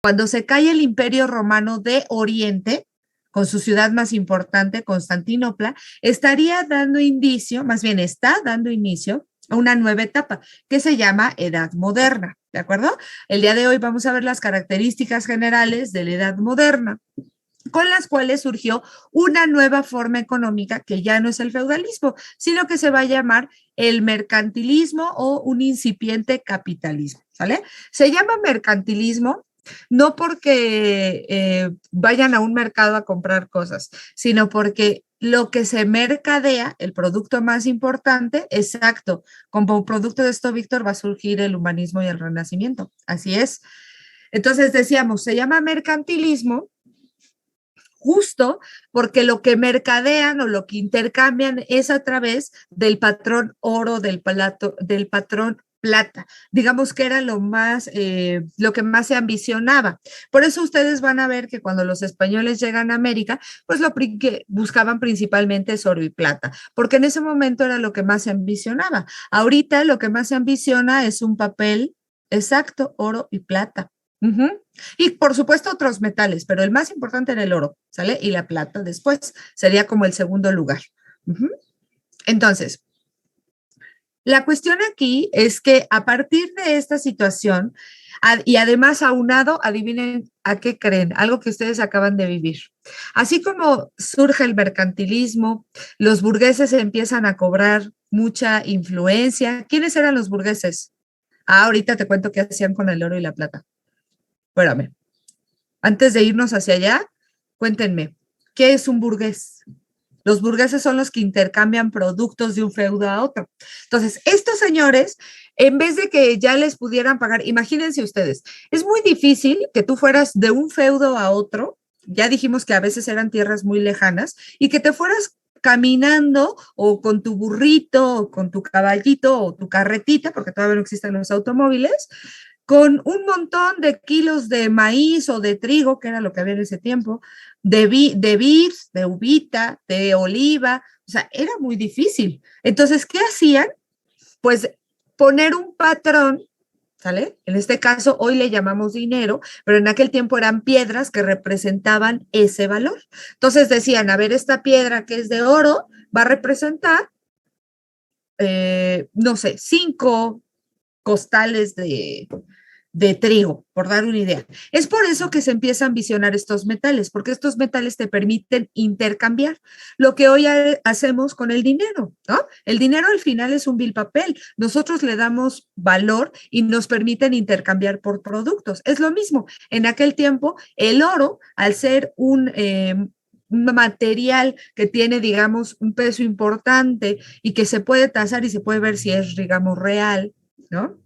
Cuando se cae el Imperio Romano de Oriente, con su ciudad más importante, Constantinopla, estaría dando inicio, más bien está dando inicio a una nueva etapa que se llama Edad Moderna, ¿de acuerdo? El día de hoy vamos a ver las características generales de la Edad Moderna, con las cuales surgió una nueva forma económica que ya no es el feudalismo, sino que se va a llamar el mercantilismo o un incipiente capitalismo, ¿sale? Se llama mercantilismo no porque vayan a un mercado a comprar cosas, sino porque lo que se mercadea, el producto más importante, exacto, como producto de esto, Víctor, va a surgir el humanismo y el renacimiento, así es. Entonces decíamos, se llama mercantilismo justo porque lo que mercadean o lo que intercambian es a través del patrón oro, del patrón plata. Digamos que era lo que más se ambicionaba. Por eso ustedes van a ver que cuando los españoles llegan a América, pues lo que buscaban principalmente es oro y plata, porque en ese momento era lo que más se ambicionaba. Ahorita lo que más se ambiciona es un papel exacto, oro y plata. Y por supuesto otros metales, pero el más importante era el oro, ¿sale? Y la plata después sería como el segundo lugar. Entonces, la cuestión aquí es que a partir de esta situación, y además aunado, adivinen a qué creen, algo que ustedes acaban de vivir. Así como surge el mercantilismo, los burgueses empiezan a cobrar mucha influencia. ¿Quiénes eran los burgueses? Ahorita te cuento qué hacían con el oro y la plata. Espérame. Antes de irnos hacia allá, cuéntenme, ¿qué es un burgués? Los burgueses son los que intercambian productos de un feudo a otro. Entonces, estos señores, en vez de que ya les pudieran pagar, imagínense ustedes, es muy difícil que tú fueras de un feudo a otro, ya dijimos que a veces eran tierras muy lejanas, y que te fueras caminando o con tu burrito o con tu caballito o tu carretita, porque todavía no existen los automóviles, con un montón de kilos de maíz o de trigo, que era lo que había en ese tiempo, de vid, de uvita, de oliva, o sea, era muy difícil. Entonces, ¿qué hacían? Pues poner un patrón, ¿sale? En este caso, hoy le llamamos dinero, pero en aquel tiempo eran piedras que representaban ese valor. Entonces decían, a ver, esta piedra que es de oro va a representar, no sé, 5 costales de trigo, por dar una idea. Es por eso que se empiezan a visionar estos metales, porque estos metales te permiten intercambiar lo que hoy hacemos con el dinero, ¿no? El dinero al final es un vil papel. Nosotros le damos valor y nos permiten intercambiar por productos. Es lo mismo. En aquel tiempo, el oro, al ser un material que tiene, digamos, un peso importante y que se puede tasar y se puede ver si es, digamos, real, ¿no?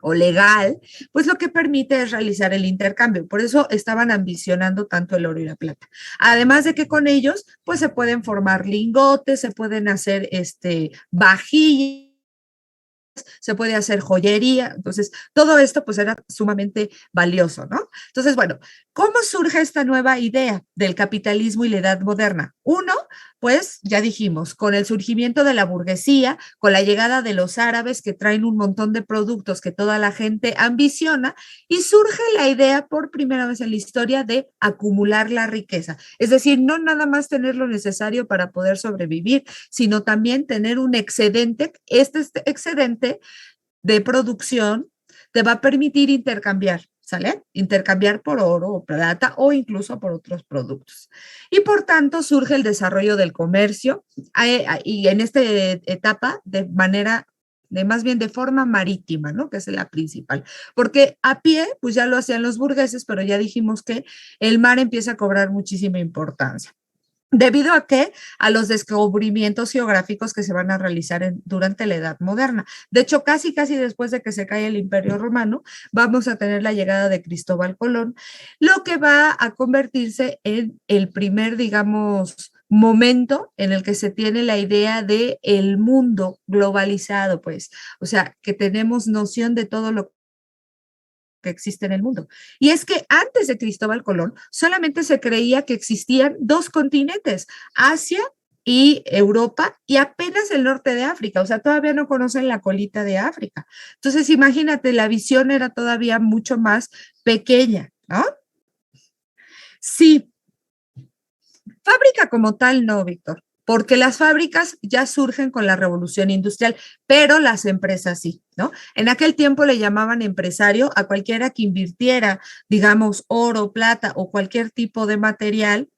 O legal, pues lo que permite es realizar el intercambio. Por eso estaban ambicionando tanto el oro y la plata. Además de que con ellos, pues se pueden formar lingotes, se pueden hacer vajillas, se puede hacer joyería, entonces todo esto pues era sumamente valioso, ¿no? Entonces, bueno, ¿cómo surge esta nueva idea del capitalismo y la edad moderna? Uno, pues ya dijimos, con el surgimiento de la burguesía, con la llegada de los árabes que traen un montón de productos que toda la gente ambiciona y surge la idea por primera vez en la historia de acumular la riqueza, es decir, no nada más tener lo necesario para poder sobrevivir, sino también tener un excedente, este excedente de producción te va a permitir intercambiar, ¿sale? Intercambiar por oro o plata o incluso por otros productos. Y por tanto surge el desarrollo del comercio y en esta etapa de manera más bien de forma marítima, ¿no? Que es la principal. Porque a pie, pues ya lo hacían los burgueses, pero ya dijimos que el mar empieza a cobrar muchísima importancia. ¿Debido a qué? A los descubrimientos geográficos que se van a realizar durante la Edad Moderna. De hecho, casi después de que se cae el Imperio Romano, vamos a tener la llegada de Cristóbal Colón, lo que va a convertirse en el primer, digamos, momento en el que se tiene la idea de el mundo globalizado, pues, o sea, que tenemos noción de todo lo que existe en el mundo. Y es que antes de Cristóbal Colón solamente se creía que existían 2 continentes, Asia y Europa, y apenas el norte de África, o sea, todavía no conocen la colita de África. Entonces, imagínate, la visión era todavía mucho más pequeña. ¿no? Sí, fábrica como tal, no, Víctor, porque las fábricas ya surgen con la revolución industrial, pero las empresas sí, ¿no? En aquel tiempo le llamaban empresario a cualquiera que invirtiera, digamos, oro, plata o cualquier tipo de material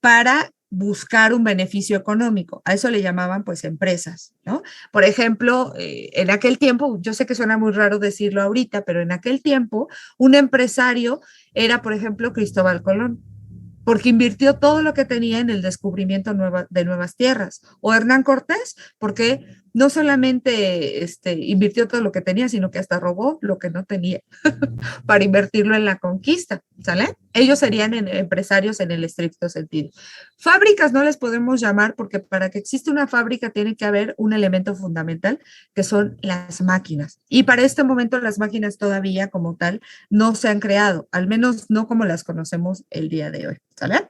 para buscar un beneficio económico. A eso le llamaban pues empresas, ¿no? Por ejemplo, en aquel tiempo, yo sé que suena muy raro decirlo ahorita, pero en aquel tiempo un empresario era, por ejemplo, Cristóbal Colón, porque invirtió todo lo que tenía en el descubrimiento de nuevas tierras. O Hernán Cortés, porque no solamente invirtió todo lo que tenía, sino que hasta robó lo que no tenía para invertirlo en la conquista, ¿sale? Ellos serían empresarios en el estricto sentido. Fábricas no les podemos llamar porque para que exista una fábrica tiene que haber un elemento fundamental que son las máquinas. Y para este momento las máquinas todavía como tal no se han creado, al menos no como las conocemos el día de hoy, ¿sale?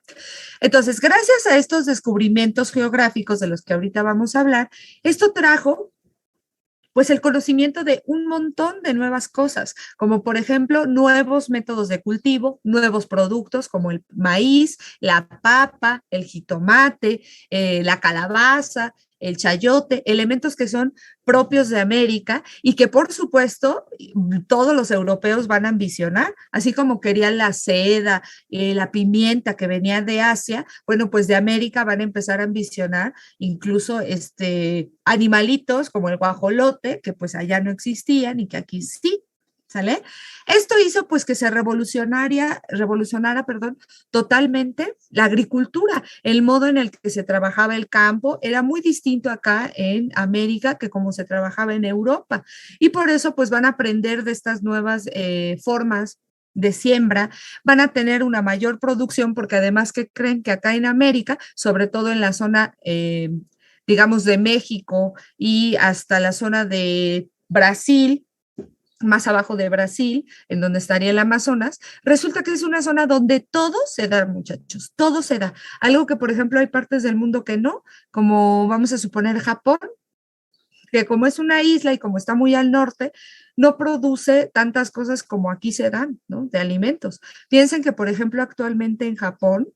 Entonces, gracias a estos descubrimientos geográficos de los que ahorita vamos a hablar, esto trajo pues el conocimiento de un montón de nuevas cosas, como por ejemplo nuevos métodos de cultivo, nuevos productos como el maíz, la papa, el jitomate, la calabaza, el chayote, elementos que son propios de América y que por supuesto todos los europeos van a ambicionar, así como querían la seda, la pimienta que venía de Asia, bueno, pues de América van a empezar a ambicionar incluso animalitos como el guajolote, que pues allá no existían y que aquí sí, ¿sale? Esto hizo pues que se revolucionara, perdón, totalmente la agricultura. El modo en el que se trabajaba el campo era muy distinto acá en América que como se trabajaba en Europa. Y por eso pues van a aprender de estas nuevas formas de siembra, van a tener una mayor producción porque además que creen que acá en América, sobre todo en la zona, digamos, de México y hasta la zona de Brasil, más abajo de Brasil, en donde estaría el Amazonas, resulta que es una zona donde todo se da, muchachos, todo se da. Algo que, por ejemplo, hay partes del mundo que no, como vamos a suponer Japón, que como es una isla y como está muy al norte, no produce tantas cosas como aquí se dan, ¿no? De alimentos. Piensen que, por ejemplo, actualmente en Japón,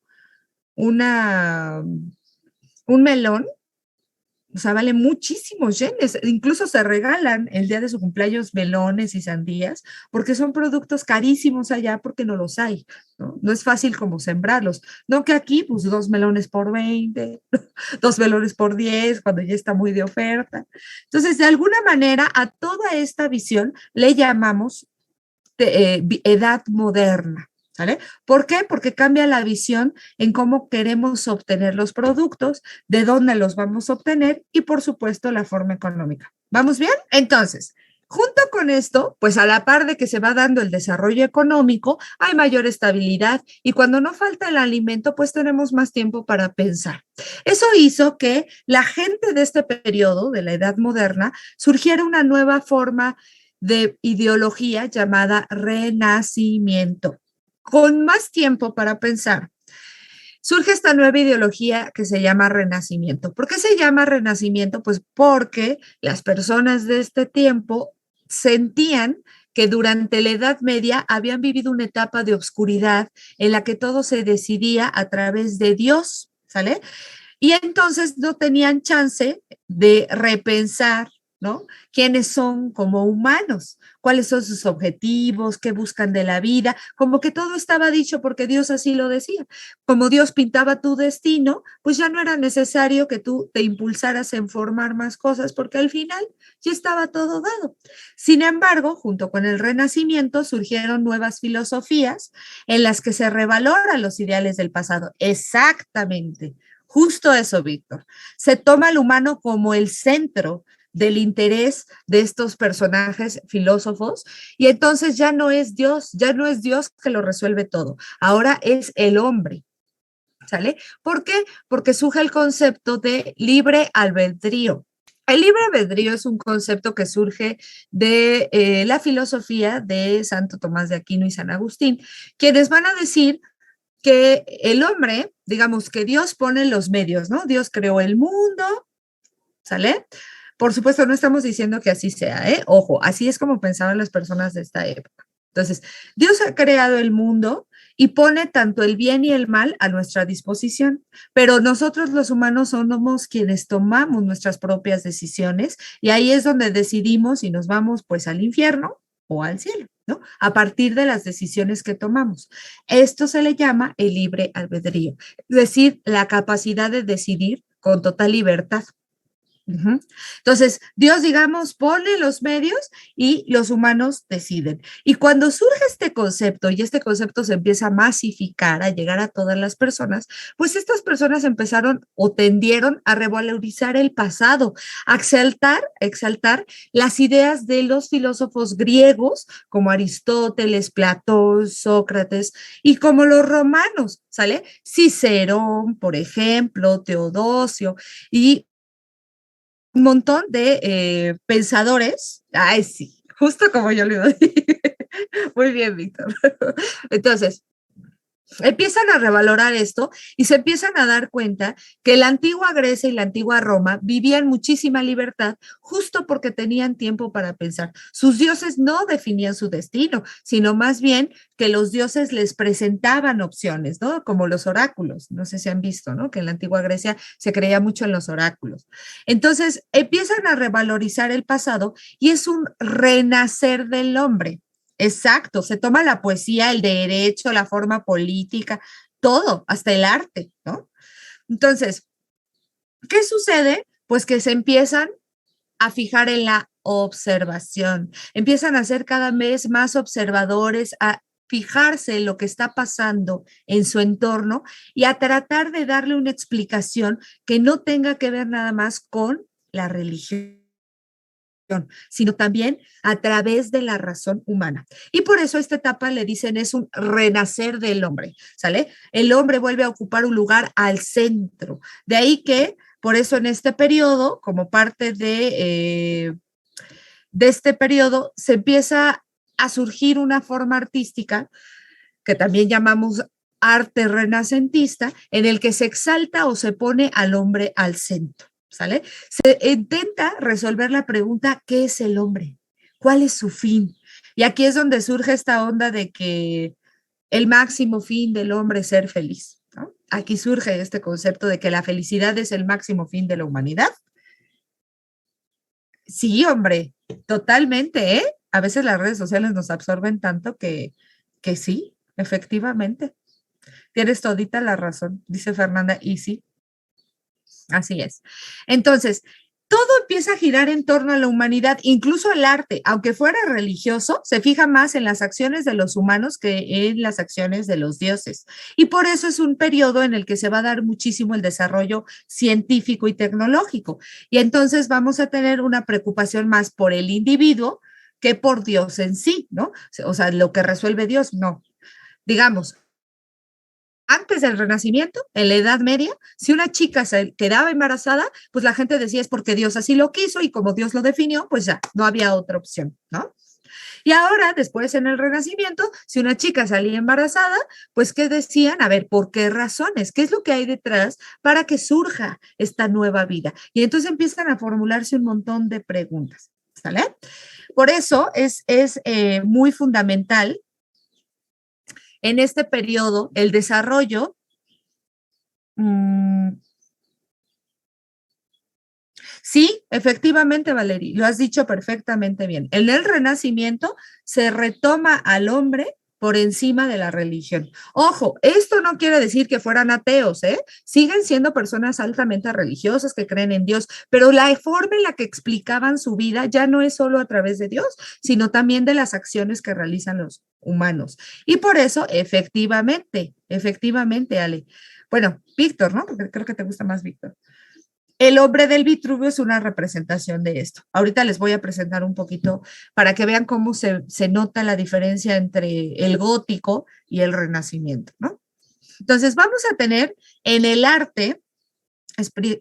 una, un melón, o sea, vale muchísimos yenes, incluso se regalan el día de su cumpleaños melones y sandías, porque son productos carísimos allá porque no los hay, ¿no? No es fácil como sembrarlos, no que aquí, pues 2 melones por 20, 2 melones por 10, cuando ya está muy de oferta. Entonces, de alguna manera, a toda esta visión le llamamos edad moderna. ¿Sale? ¿Por qué? Porque cambia la visión en cómo queremos obtener los productos, de dónde los vamos a obtener y, por supuesto, la forma económica. ¿Vamos bien? Entonces, junto con esto, pues a la par de que se va dando el desarrollo económico, hay mayor estabilidad y cuando no falta el alimento, pues tenemos más tiempo para pensar. Eso hizo que la gente de este periodo, de la Edad Moderna, surgiera una nueva forma de ideología llamada Renacimiento, con más tiempo para pensar. Surge esta nueva ideología que se llama Renacimiento. ¿Por qué se llama Renacimiento? Pues porque las personas de este tiempo sentían que durante la Edad Media habían vivido una etapa de oscuridad en la que todo se decidía a través de Dios, ¿sale? Y entonces no tenían chance de repensar, ¿no? ¿Quiénes son como humanos? ¿Cuáles son sus objetivos? ¿Qué buscan de la vida? Como que todo estaba dicho porque Dios así lo decía. Como Dios pintaba tu destino, pues ya no era necesario que tú te impulsaras en formar más cosas porque al final ya estaba todo dado. Sin embargo, junto con el Renacimiento surgieron nuevas filosofías en las que se revaloran los ideales del pasado. Exactamente. Justo eso, Víctor. Se toma al humano como el centro del interés de estos personajes filósofos y entonces ya no es Dios, ya no es Dios que lo resuelve todo, ahora es el hombre, ¿sale? ¿Por qué? Porque surge el concepto de libre albedrío. El libre albedrío es un concepto que surge de la filosofía de Santo Tomás de Aquino y San Agustín, quienes van a decir que el hombre, digamos que Dios pone los medios, ¿no? Dios creó el mundo, ¿sale? Por supuesto, no estamos diciendo que así sea, ¿eh? Ojo, así es como pensaban las personas de esta época. Entonces, Dios ha creado el mundo y pone tanto el bien y el mal a nuestra disposición. Pero nosotros los humanos somos quienes tomamos nuestras propias decisiones y ahí es donde decidimos si nos vamos pues al infierno o al cielo, ¿no? A partir de las decisiones que tomamos. Esto se le llama el libre albedrío, es decir, la capacidad de decidir con total libertad. Ujú. Entonces, Dios, digamos, pone los medios y los humanos deciden. Y cuando surge este concepto y este concepto se empieza a masificar, a llegar a todas las personas, pues estas personas empezaron o tendieron a revalorizar el pasado, a exaltar las ideas de los filósofos griegos como Aristóteles, Platón, Sócrates y como los romanos, ¿sale? Cicerón, por ejemplo, Teodosio y un montón de pensadores. Ay, sí, justo como yo le iba a decir. Muy bien, Víctor. Entonces, empiezan a revalorar esto y se empiezan a dar cuenta que la antigua Grecia y la antigua Roma vivían muchísima libertad justo porque tenían tiempo para pensar. Sus dioses no definían su destino, sino más bien que los dioses les presentaban opciones, ¿no? Como los oráculos. No sé si han visto, ¿no? Que en la antigua Grecia se creía mucho en los oráculos. Entonces, empiezan a revalorizar el pasado y es un renacer del hombre. Exacto, se toma la poesía, el derecho, la forma política, todo, hasta el arte, ¿no? Entonces, ¿qué sucede? Pues que se empiezan a fijar en la observación, empiezan a ser cada vez más observadores, a fijarse en lo que está pasando en su entorno y a tratar de darle una explicación que no tenga que ver nada más con la religión, sino también a través de la razón humana. Y por eso a esta etapa le dicen es un renacer del hombre, ¿sale? El hombre vuelve a ocupar un lugar al centro. De ahí que, por eso en este periodo, como parte de este periodo, se empieza a surgir una forma artística que también llamamos arte renacentista, en el que se exalta o se pone al hombre al centro. ¿Sale? Se intenta resolver la pregunta, ¿qué es el hombre? ¿Cuál es su fin? Y aquí es donde surge esta onda de que el máximo fin del hombre es ser feliz, ¿no? Aquí surge este concepto de que la felicidad es el máximo fin de la humanidad. Sí, hombre, totalmente, ¿eh? A veces las redes sociales nos absorben tanto que sí, efectivamente. Tienes todita la razón, dice Fernanda, y sí, así es. Entonces, todo empieza a girar en torno a la humanidad, incluso el arte, aunque fuera religioso, se fija más en las acciones de los humanos que en las acciones de los dioses. Y por eso es un periodo en el que se va a dar muchísimo el desarrollo científico y tecnológico. Y entonces vamos a tener una preocupación más por el individuo que por Dios en sí, ¿no? O sea, lo que resuelve Dios, no. Digamos, antes del Renacimiento, en la Edad Media, si una chica se quedaba embarazada, pues la gente decía es porque Dios así lo quiso y como Dios lo definió, pues ya, no había otra opción, ¿no? Y ahora, después en el Renacimiento, si una chica salía embarazada, pues ¿qué decían? A ver, ¿por qué razones? ¿Qué es lo que hay detrás para que surja esta nueva vida? Y entonces empiezan a formularse un montón de preguntas, ¿sale? Por eso es muy fundamental en este periodo el desarrollo. Mm, sí, efectivamente, Valerie, lo has dicho perfectamente bien. En el Renacimiento se retoma al hombre por encima de la religión. Ojo, esto no quiere decir que fueran ateos, ¿eh? Siguen siendo personas altamente religiosas que creen en Dios, pero la forma en la que explicaban su vida ya no es solo a través de Dios, sino también de las acciones que realizan los humanos. Y por eso, efectivamente, Ale. Bueno, Víctor, ¿no? Porque creo que te gusta más Víctor. El hombre del Vitruvio es una representación de esto. Ahorita les voy a presentar un poquito para que vean cómo se nota la diferencia entre el gótico y el renacimiento, ¿no? Entonces vamos a tener en el arte,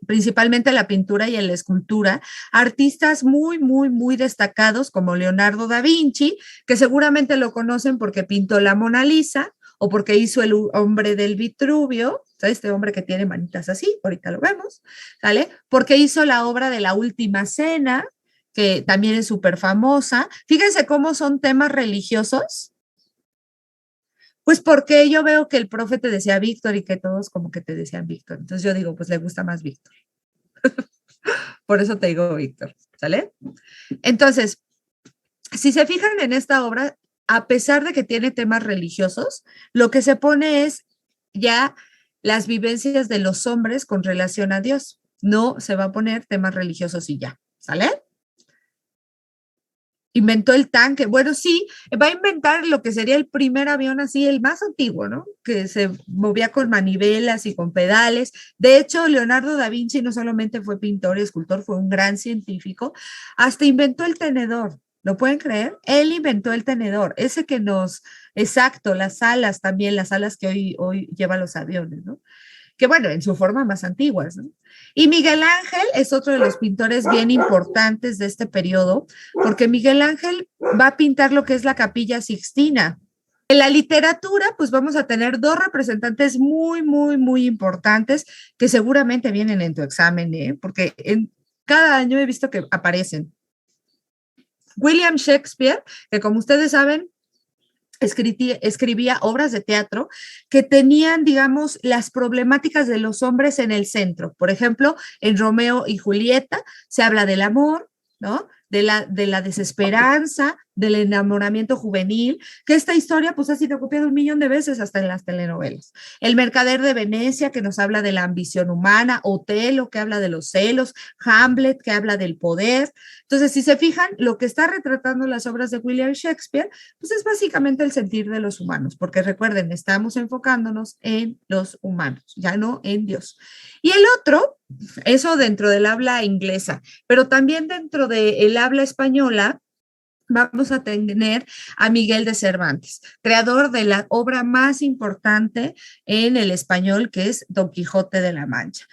principalmente la pintura y en la escultura, artistas muy destacados como Leonardo da Vinci, que seguramente lo conocen porque pintó la Mona Lisa o porque hizo el hombre del Vitruvio, ¿sabes? Este hombre que tiene manitas así, ahorita lo vemos, ¿sale? Porque hizo la obra de la Última Cena, que también es súper famosa. Fíjense cómo son temas religiosos. Pues porque yo veo que el profe te decía Víctor y que todos como que te decían Víctor. Entonces yo digo, pues le gusta más Víctor. Por eso te digo Víctor, ¿sale? Entonces, si se fijan en esta obra, a pesar de que tiene temas religiosos, lo que se pone es ya las vivencias de los hombres con relación a Dios. No se va a poner temas religiosos y ya, ¿sale? Inventó el tanque. Bueno, sí, va a inventar lo que sería el primer avión así, el más antiguo, ¿no? Que se movía con manivelas y con pedales. De hecho, Leonardo da Vinci no solamente fue pintor y escultor, fue un gran científico, hasta inventó el tenedor. ¿Lo pueden creer? Él inventó el tenedor, ese que nos, exacto, las alas también, las alas que hoy llevan los aviones, ¿no? Que bueno, en su forma más antiguas, ¿no? Y Miguel Ángel es otro de los pintores bien importantes de este periodo, porque Miguel Ángel va a pintar lo que es la Capilla Sixtina. En la literatura, pues vamos a tener dos representantes muy importantes que seguramente vienen en tu examen, ¿eh? Porque cada año he visto que aparecen. William Shakespeare, que como ustedes saben, escribía obras de teatro que tenían, digamos, las problemáticas de los hombres en el centro. Por ejemplo, en Romeo y Julieta se habla del amor, ¿no? De la desesperanza, del enamoramiento juvenil, que esta historia pues ha sido copiada 1,000,000 de veces hasta en las telenovelas. El Mercader de Venecia, que nos habla de la ambición humana, Otelo, que habla de los celos, Hamlet, que habla del poder. Entonces, si se fijan, lo que está retratando las obras de William Shakespeare, pues es básicamente el sentir de los humanos, porque recuerden, estamos enfocándonos en los humanos, ya no en Dios. Y el otro, eso dentro del habla inglesa, pero también dentro del habla española, vamos a tener a Miguel de Cervantes, creador de la obra más importante en el español, que es Don Quijote de la Mancha.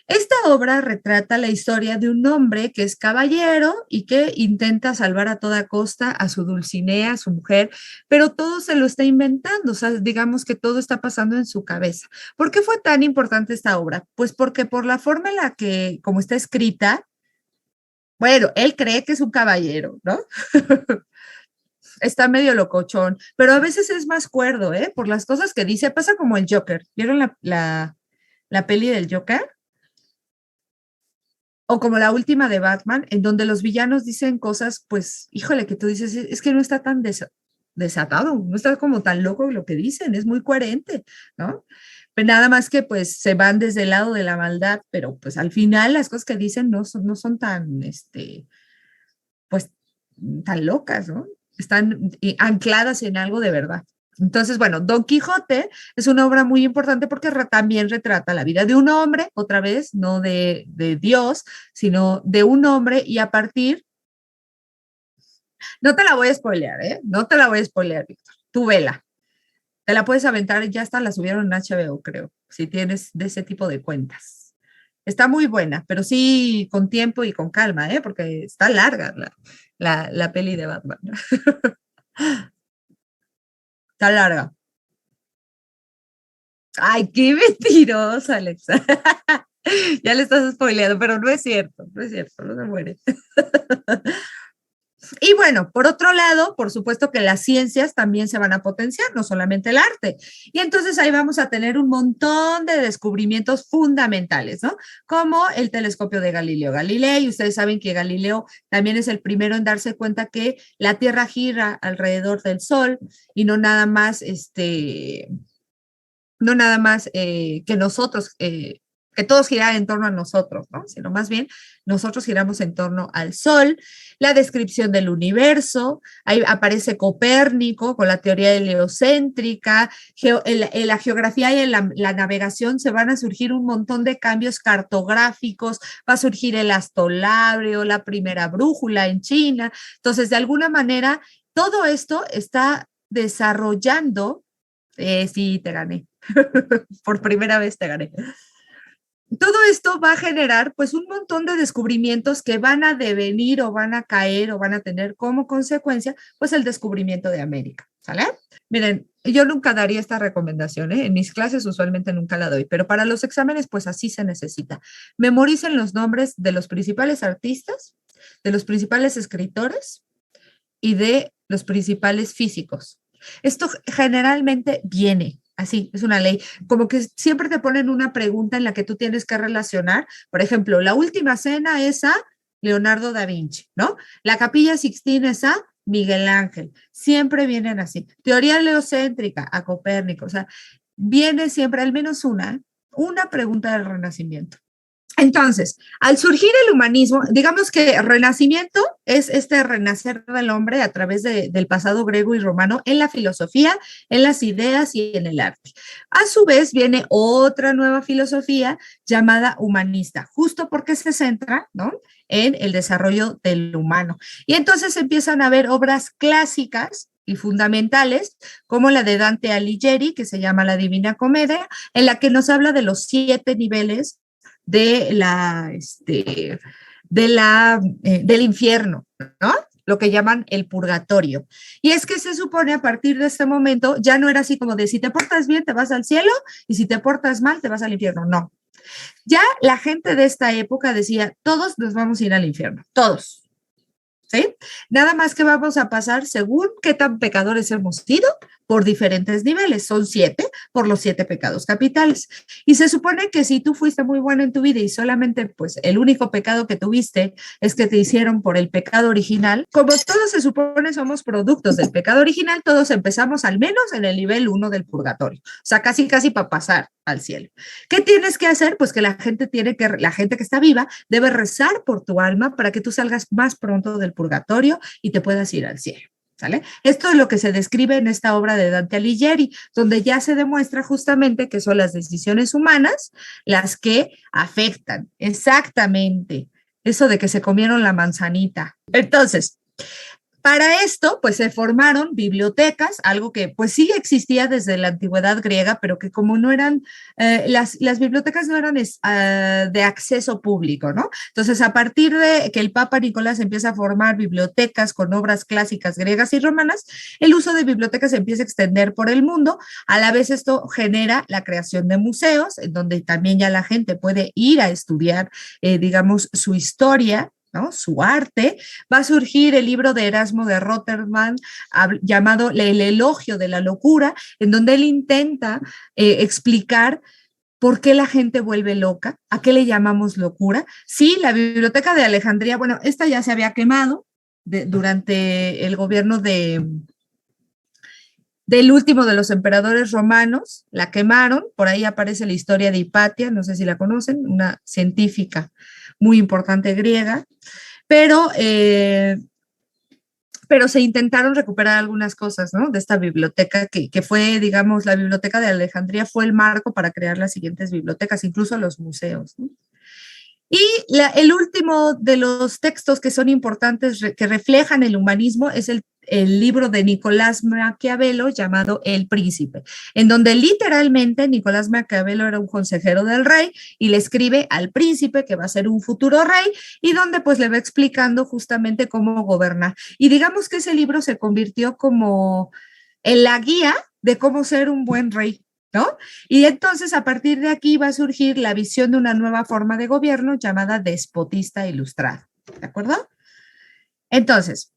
Esta obra retrata la historia de un hombre que es caballero y que intenta salvar a toda costa a su Dulcinea, a su mujer, pero todo se lo está inventando, o sea, digamos que todo está pasando en su cabeza. ¿Por qué fue tan importante esta obra? Pues porque por la forma en la que, como está escrita, bueno, él cree que es un caballero, ¿no? Está medio locochón, pero a veces es más cuerdo, ¿eh? Por las cosas que dice, pasa como el Joker. ¿Vieron la peli del Joker? O como la última de Batman, en donde los villanos dicen cosas, pues, híjole, que tú dices, es que no está tan desatado, no está como tan loco lo que dicen, es muy coherente, ¿no? Pero nada más que pues se van desde el lado de la maldad, pero pues al final las cosas que dicen no son tan, pues, tan locas, ¿no? Están ancladas en algo de verdad. Entonces, bueno, Don Quijote es una obra muy importante porque también retrata la vida de un hombre, otra vez, no de Dios, sino de un hombre y a partir, no te la voy a spoilear, ¿eh? No te la voy a spoilear, Víctor. Tú vela. Te la puedes aventar, ya hasta la subieron en HBO, creo, si tienes de ese tipo de cuentas. Está muy buena, pero sí con tiempo y con calma, ¿eh? Porque está larga la peli de Batman. Está larga. Ay, qué mentirosa, Alexa. Ya le estás spoileando, pero no es cierto, no se muere. Y bueno, por otro lado, por supuesto que las ciencias también se van a potenciar, no solamente el arte. Y entonces ahí vamos a tener un montón de descubrimientos fundamentales, ¿no? Como el telescopio de Galileo Galilei. Ustedes saben que Galileo también es el primero en darse cuenta que la Tierra gira alrededor del Sol y no nada más que nosotros, que todos giran en torno a nosotros, ¿no? Sino más bien nosotros giramos en torno al Sol, la descripción del universo, ahí aparece Copérnico con la teoría heliocéntrica, en la geografía y en la navegación se van a surgir un montón de cambios cartográficos, va a surgir el astrolabio, la primera brújula en China, entonces de alguna manera todo esto está desarrollando, sí, te gané, por primera vez te gané. Todo esto va a generar pues un montón de descubrimientos que van a devenir o van a caer o van a tener como consecuencia pues el descubrimiento de América, ¿sale? Miren, yo nunca daría esta recomendación, ¿eh? En mis clases usualmente nunca la doy, pero para los exámenes pues así se necesita. Memoricen los nombres de los principales artistas, de los principales escritores y de los principales físicos. Esto generalmente viene así, es una ley, como que siempre te ponen una pregunta en la que tú tienes que relacionar. Por ejemplo, la última cena es a Leonardo da Vinci, ¿no? La Capilla Sixtina es a Miguel Ángel. Siempre vienen así. Teoría heliocéntrica a Copérnico. O sea, viene siempre al menos una pregunta del Renacimiento. Entonces, al surgir el humanismo, digamos que renacimiento es este renacer del hombre a través del pasado griego y romano en la filosofía, en las ideas y en el arte. A su vez viene otra nueva filosofía llamada humanista, justo porque se centra, ¿no?, en el desarrollo del humano. Y entonces empiezan a haber obras clásicas y fundamentales, como la de Dante Alighieri, que se llama La Divina Comedia, en la que nos habla de los 7 niveles del infierno, ¿no? Lo que llaman el purgatorio. Y es que se supone a partir de este momento ya no era así como de si te portas bien te vas al cielo y si te portas mal te vas al infierno. No. Ya la gente de esta época decía, todos nos vamos a ir al infierno, todos. ¿Sí? Nada más que vamos a pasar según qué tan pecadores hemos sido por diferentes niveles. Son 7 por los 7 pecados capitales. Y se supone que si tú fuiste muy bueno en tu vida y solamente pues el único pecado que tuviste es que te hicieron por el pecado original, como todos se supone somos productos del pecado original, todos empezamos al menos en el nivel 1 del purgatorio. O sea, casi para pasar al cielo. ¿Qué tienes que hacer? Pues que la gente que está viva debe rezar por tu alma para que tú salgas más pronto del purgatorio y te puedas ir al cielo. ¿Sale? Esto es lo que se describe en esta obra de Dante Alighieri, donde ya se demuestra justamente que son las decisiones humanas las que afectan exactamente eso de que se comieron la manzanita. Entonces, para esto, pues se formaron bibliotecas, algo que pues sí existía desde la antigüedad griega, pero que como no eran, las bibliotecas no eran de acceso público, ¿no? Entonces, a partir de que el Papa Nicolás empieza a formar bibliotecas con obras clásicas griegas y romanas, el uso de bibliotecas se empieza a extender por el mundo. A la vez esto genera la creación de museos, en donde también ya la gente puede ir a estudiar, digamos, su historia, ¿no?, su arte. Va a surgir el libro de Erasmo de Rotterdam llamado El elogio de la locura, en donde él intenta explicar por qué la gente vuelve loca, a qué le llamamos locura. Sí, la biblioteca de Alejandría, bueno, esta ya se había quemado durante el gobierno del último de los emperadores romanos, la quemaron, por ahí aparece la historia de Hipatia, no sé si la conocen, una científica muy importante griega, pero se intentaron recuperar algunas cosas, ¿no?, de esta biblioteca que fue, digamos, la biblioteca de Alejandría fue el marco para crear las siguientes bibliotecas, incluso los museos, ¿no? Y el último de los textos que son importantes, que reflejan el humanismo, es el libro de Nicolás Maquiavelo llamado El Príncipe, en donde literalmente Nicolás Maquiavelo era un consejero del rey y le escribe al príncipe que va a ser un futuro rey y donde pues le va explicando justamente cómo gobernar. Y digamos que ese libro se convirtió como en la guía de cómo ser un buen rey, ¿no? Y entonces a partir de aquí va a surgir la visión de una nueva forma de gobierno llamada despotista ilustrado, ¿de acuerdo? Entonces,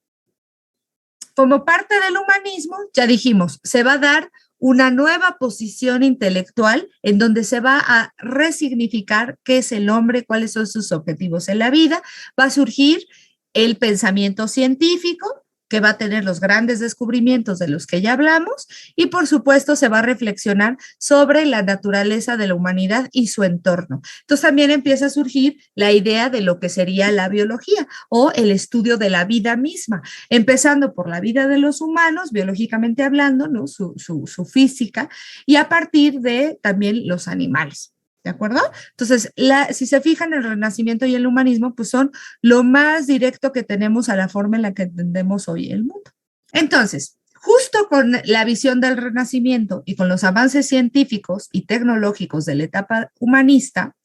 como parte del humanismo, ya dijimos, se va a dar una nueva posición intelectual en donde se va a resignificar qué es el hombre, cuáles son sus objetivos en la vida, va a surgir el pensamiento científico, que va a tener los grandes descubrimientos de los que ya hablamos, y por supuesto se va a reflexionar sobre la naturaleza de la humanidad y su entorno. Entonces también empieza a surgir la idea de lo que sería la biología o el estudio de la vida misma, empezando por la vida de los humanos, biológicamente hablando, ¿no?, su física, y a partir de también los animales. ¿De acuerdo? Entonces, si se fijan, el Renacimiento y el humanismo, pues son lo más directo que tenemos a la forma en la que entendemos hoy el mundo. Entonces, justo con la visión del Renacimiento y con los avances científicos y tecnológicos de la etapa humanista,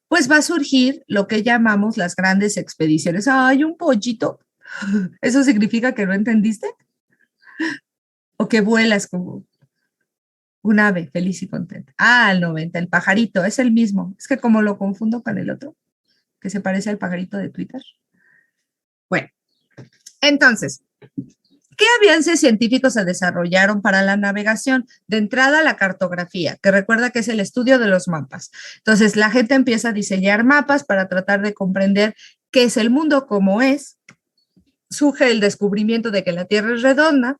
pues va a surgir lo que llamamos las grandes expediciones. ¡Ay, un pollito! ¿Eso significa que no entendiste? ¿O que vuelas como un ave feliz y contenta? Ah, el 90, el pajarito, es el mismo. Es que como lo confundo con el otro, que se parece al pajarito de Twitter. Bueno, entonces, ¿Qué avances científicos se desarrollaron para la navegación? De entrada, la cartografía, que recuerda que es el estudio de los mapas. Entonces, la gente empieza a diseñar mapas para tratar de comprender qué es el mundo, cómo es. Surge el descubrimiento de que la Tierra es redonda.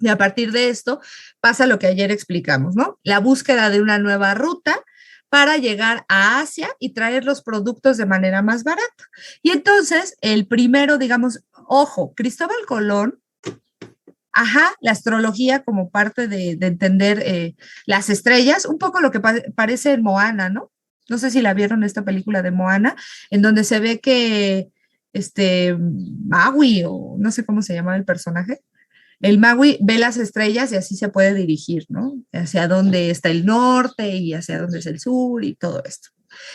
Y a partir de esto pasa lo que ayer explicamos, ¿no? La búsqueda de una nueva ruta para llegar a Asia y traer los productos de manera más barata. Y entonces, el primero, digamos, ojo, Cristóbal Colón, la astrología como parte de entender las estrellas, un poco lo que parece en Moana, ¿no? No sé si la vieron esta película de Moana, en donde se ve que Maui, o no sé cómo se llama el personaje, el Maui ve las estrellas y así se puede dirigir, ¿no? Hacia dónde está el norte y hacia dónde es el sur y todo esto.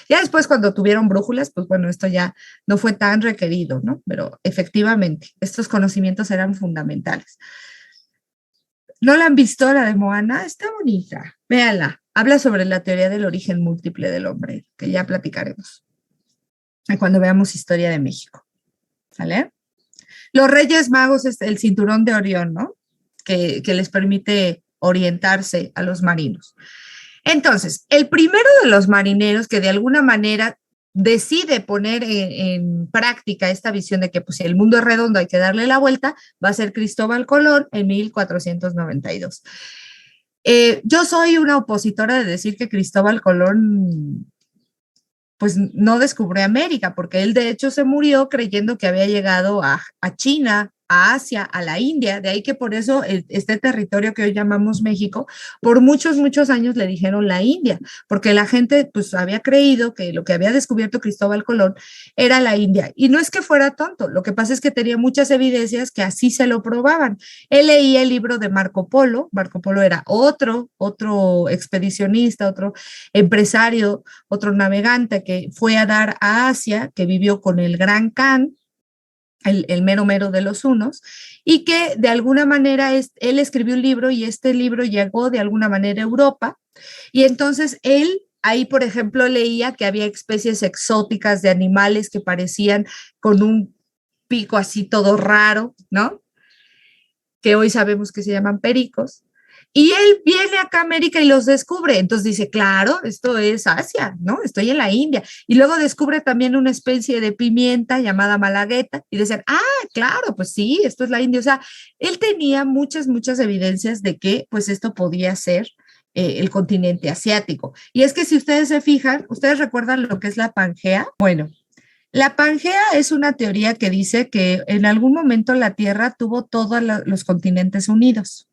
Ya después, cuando tuvieron brújulas, pues bueno, esto ya no fue tan requerido, ¿no? Pero efectivamente, estos conocimientos eran fundamentales. ¿No la han visto, la de Moana? Está bonita. Véanla. Habla sobre la teoría del origen múltiple del hombre, que ya platicaremos cuando veamos Historia de México. ¿Sale? Los Reyes Magos es el cinturón de Orión, ¿no? Que les permite orientarse a los marinos. Entonces, el primero de los marineros que de alguna manera decide poner en práctica esta visión de que pues, si el mundo es redondo hay que darle la vuelta, va a ser Cristóbal Colón en 1492. Yo soy una opositora de decir que Cristóbal Colón pues no descubrió América, porque él de hecho se murió creyendo que había llegado a China, a Asia, a la India, de ahí que por eso este territorio que hoy llamamos México, por muchos, muchos años le dijeron la India, porque la gente pues había creído que lo que había descubierto Cristóbal Colón era la India, y no es que fuera tonto, lo que pasa es que tenía muchas evidencias que así se lo probaban. Él leía el libro de Marco Polo era otro expedicionista, otro empresario, otro navegante que fue a dar a Asia, que vivió con el Gran Khan, el mero mero de los hunos, y que de alguna manera él escribió un libro y este libro llegó de alguna manera a Europa, y entonces él ahí, por ejemplo, leía que había especies exóticas de animales que parecían con un pico así todo raro, ¿no? Que hoy sabemos que se llaman pericos. Y él viene acá a América y los descubre. Entonces dice, claro, esto es Asia, ¿no? Estoy en la India. Y luego descubre también una especie de pimienta llamada malagueta y dicen, claro, pues sí, esto es la India. O sea, él tenía muchas, muchas evidencias de que pues esto podía ser el continente asiático. Y es que si ustedes se fijan, ¿ustedes recuerdan lo que es la Pangea? Bueno, la Pangea es una teoría que dice que en algún momento la Tierra tuvo todos los continentes unidos.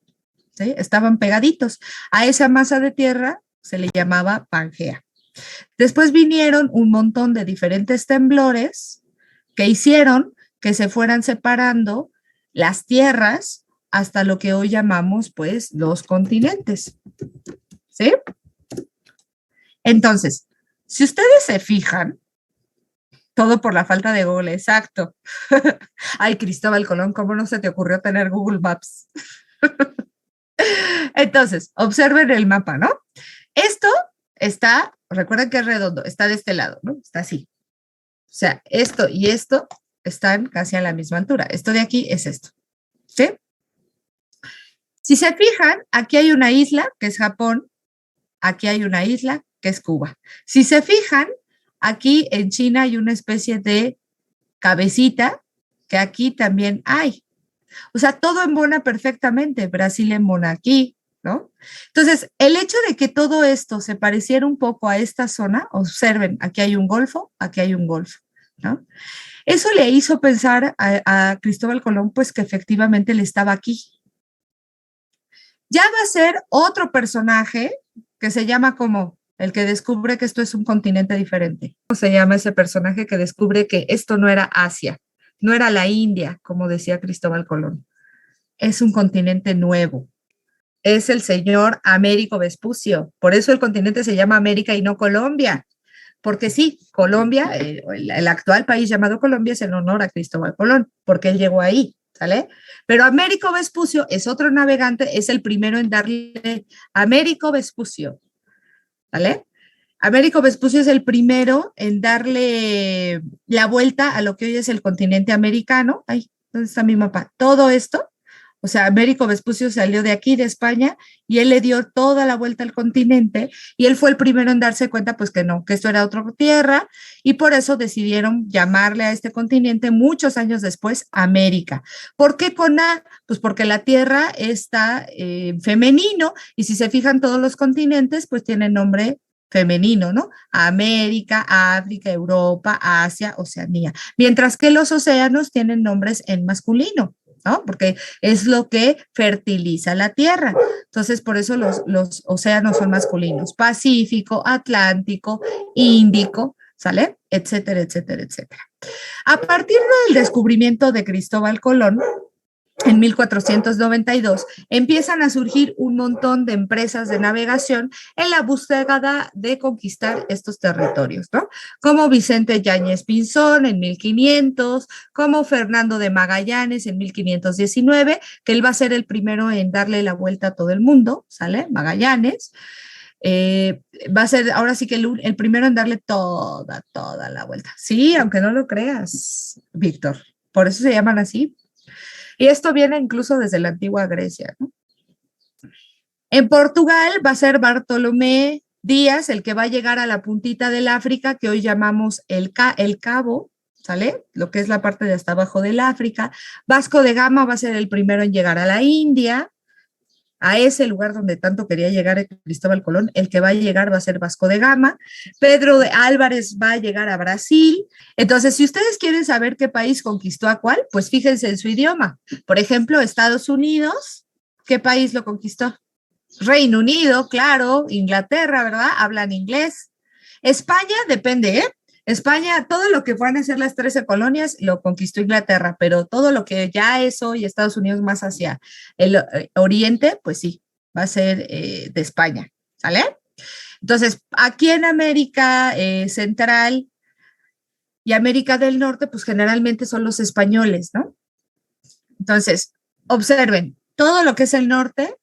¿Sí? Estaban pegaditos. A esa masa de tierra se le llamaba Pangea. Después vinieron un montón de diferentes temblores que hicieron que se fueran separando las tierras hasta lo que hoy llamamos, pues, los continentes. ¿Sí? Entonces, si ustedes se fijan, todo por la falta de Google, exacto. Ay, Cristóbal Colón, ¿cómo no se te ocurrió tener Google Maps? Entonces, observen el mapa, ¿no? Esto está, recuerden que es redondo, está de este lado, ¿no? Está así. O sea, esto y esto están casi a la misma altura. Esto de aquí es esto, ¿sí? Si se fijan, aquí hay una isla, que es Japón, aquí hay una isla, que es Cuba. Si se fijan, aquí en China hay una especie de cabecita, que aquí también hay. O sea, todo embona perfectamente. Brasil embona aquí, ¿no? Entonces, el hecho de que todo esto se pareciera un poco a esta zona, observen, aquí hay un golfo, ¿no? Eso le hizo pensar a Cristóbal Colón, pues que efectivamente él estaba aquí. Ya va a ser otro personaje que se llama como el que descubre que esto es un continente diferente. ¿Cómo se llama ese personaje que descubre que esto no era Asia, no era la India, como decía Cristóbal Colón? Es un continente nuevo. Es el señor Américo Vespucio. Por eso el continente se llama América y no Colombia. Porque sí, Colombia, el actual país llamado Colombia es en honor a Cristóbal Colón, porque él llegó ahí, ¿sale? Pero Américo Vespucio es otro navegante, es el primero en darle Américo Vespucio, ¿sale? Américo Vespucio es el primero en darle la vuelta a lo que hoy es el continente americano. Ay, ¿dónde está mi mapa? Todo esto, O sea, Américo Vespucio salió de aquí, de España, y él le dio toda la vuelta al continente, y él fue el primero en darse cuenta, pues que no, que esto era otra tierra, y por eso decidieron llamarle a este continente muchos años después América. ¿Por qué con A? Pues porque la tierra está femenino, y si se fijan todos los continentes, pues tienen nombre femenino, ¿no? América, África, Europa, Asia, Oceanía. Mientras que los océanos tienen nombres en masculino, ¿no? Porque es lo que fertiliza la tierra. Entonces, por eso los océanos son masculinos. Pacífico, Atlántico, Índico, ¿sale? Etcétera, etcétera, etcétera. A partir del descubrimiento de Cristóbal Colón, en 1492, empiezan a surgir un montón de empresas de navegación en la búsqueda de conquistar estos territorios, ¿no? Como Vicente Yáñez Pinzón en 1500, como Fernando de Magallanes en 1519, que él va a ser el primero en darle la vuelta a todo el mundo, ¿sale? Magallanes. Va a ser ahora sí que el primero en darle toda la vuelta. Sí, aunque no lo creas, Víctor. Por eso se llaman así. Y esto viene incluso desde la antigua Grecia, ¿no? En Portugal va a ser Bartolomé Díaz el que va a llegar a la puntita del África, que hoy llamamos el Cabo, ¿sale? Lo que es la parte de hasta abajo del África. Vasco de Gama va a ser el primero en llegar a la India, a ese lugar donde tanto quería llegar Cristóbal Colón. El que va a llegar va a ser Vasco de Gama. Pedro de Álvarez va a llegar a Brasil. Entonces, si ustedes quieren saber qué país conquistó a cuál, pues fíjense en su idioma. Por ejemplo, Estados Unidos, ¿qué país lo conquistó? Reino Unido, claro, Inglaterra, ¿verdad? Hablan inglés. España, depende, ¿eh? España, todo lo que van a ser las 13 colonias lo conquistó Inglaterra, pero todo lo que ya es hoy Estados Unidos más hacia el oriente, pues sí, va a ser de España, ¿sale? Entonces, aquí en América Central y América del Norte, pues generalmente son los españoles, ¿no? Entonces, observen, todo lo que es el norte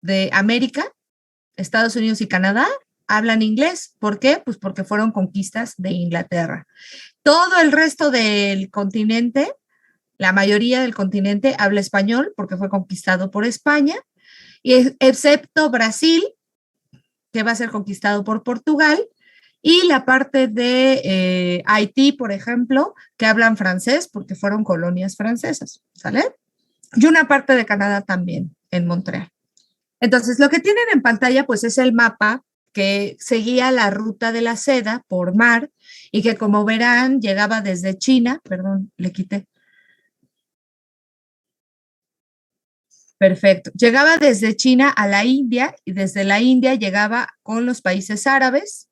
de América, Estados Unidos y Canadá, hablan inglés. ¿Por qué? Pues porque fueron conquistas de Inglaterra. Todo el resto del continente, la mayoría del continente habla español porque fue conquistado por España, y excepto Brasil, que va a ser conquistado por Portugal, y la parte de Haití, por ejemplo, que hablan francés porque fueron colonias francesas, ¿sale? Y una parte de Canadá también, en Montreal. Entonces, lo que tienen en pantalla, pues es el mapa que seguía la ruta de la seda por mar y que, como verán, llegaba desde China, perdón, le quité. Perfecto. Llegaba desde China a la India y desde la India llegaba con los países árabes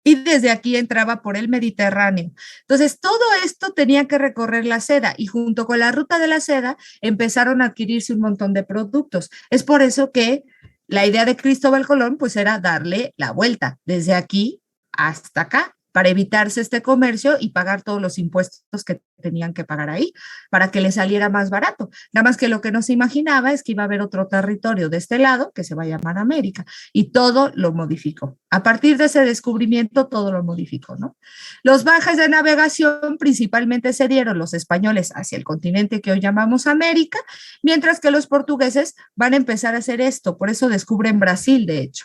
y desde aquí entraba por el Mediterráneo. Entonces, todo esto tenía que recorrer la seda y junto con la ruta de la seda empezaron a adquirirse un montón de productos. Es por eso que la idea de Cristóbal Colón pues era darle la vuelta desde aquí hasta acá para evitarse este comercio y pagar todos los impuestos que tenían que pagar ahí, para que le saliera más barato. Nada más que lo que no se imaginaba es que iba a haber otro territorio de este lado que se va a llamar América, y todo lo modificó. A partir de ese descubrimiento, todo lo modificó, ¿no? Los viajes de navegación principalmente se dieron los españoles hacia el continente que hoy llamamos América, mientras que los portugueses van a empezar a hacer esto, por eso descubren Brasil, de hecho,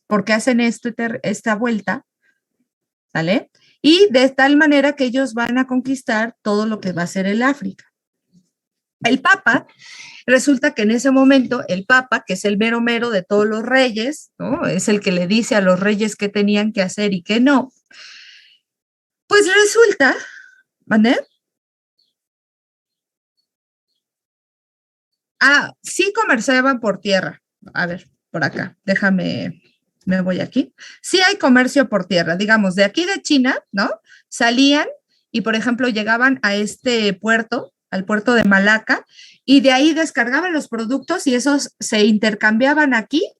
porque hacen esta vuelta, ¿sale? Y de tal manera que ellos van a conquistar todo lo que va a ser el África. El Papa, resulta que en ese momento el Papa, que es el mero mero de todos los reyes, ¿no? Es el que le dice a los reyes qué tenían que hacer y qué no, pues resulta, ¿vale? Ah, sí comerciaban por tierra. A ver, por acá, déjame, me voy aquí. Sí hay comercio por tierra, digamos, de aquí de China, ¿no? Salían y, por ejemplo, llegaban a este puerto, al puerto de Malaca, y de ahí descargaban los productos y esos se intercambiaban aquí,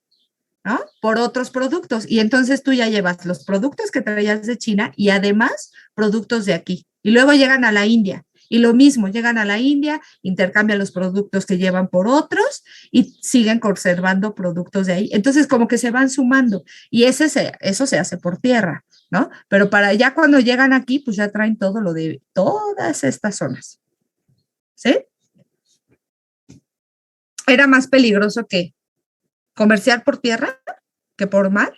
¿no? Por otros productos. Y entonces tú ya llevas los productos que traías de China y además productos de aquí. Y luego llegan a la India. Y lo mismo, llegan a la India, intercambian los productos que llevan por otros y siguen conservando productos de ahí. Entonces, como que se van sumando y eso se hace por tierra, ¿no? Pero para ya cuando llegan aquí, pues ya traen todo lo de todas estas zonas. ¿Sí? era más peligroso que comerciar por tierra que por mar.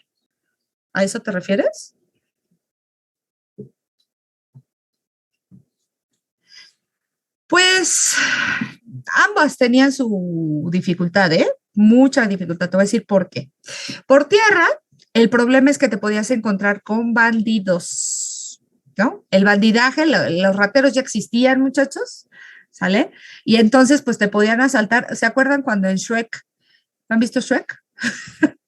¿A eso te refieres? Pues ambas tenían su dificultad, ¿eh? Mucha dificultad. Te voy a decir por qué. Por tierra, el problema es que te podías encontrar con bandidos, ¿no? El bandidaje, los rateros ya existían, muchachos, ¿sale? Y entonces, pues te podían asaltar. ¿Se acuerdan cuando en Shrek, han visto Shrek?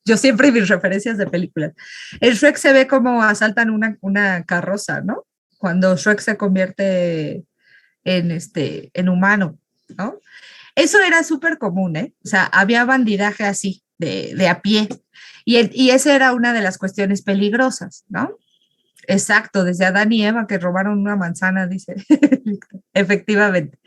Yo siempre mis referencias de películas. En Shrek se ve como asaltan una carroza, ¿no? Cuando Shrek se convierte en humano, ¿no? Eso era súper común, ¿eh? O sea, había bandidaje así, de a pie. Y esa era una de las cuestiones peligrosas, ¿no? Exacto, desde Adán y Eva que robaron una manzana, dice. Efectivamente.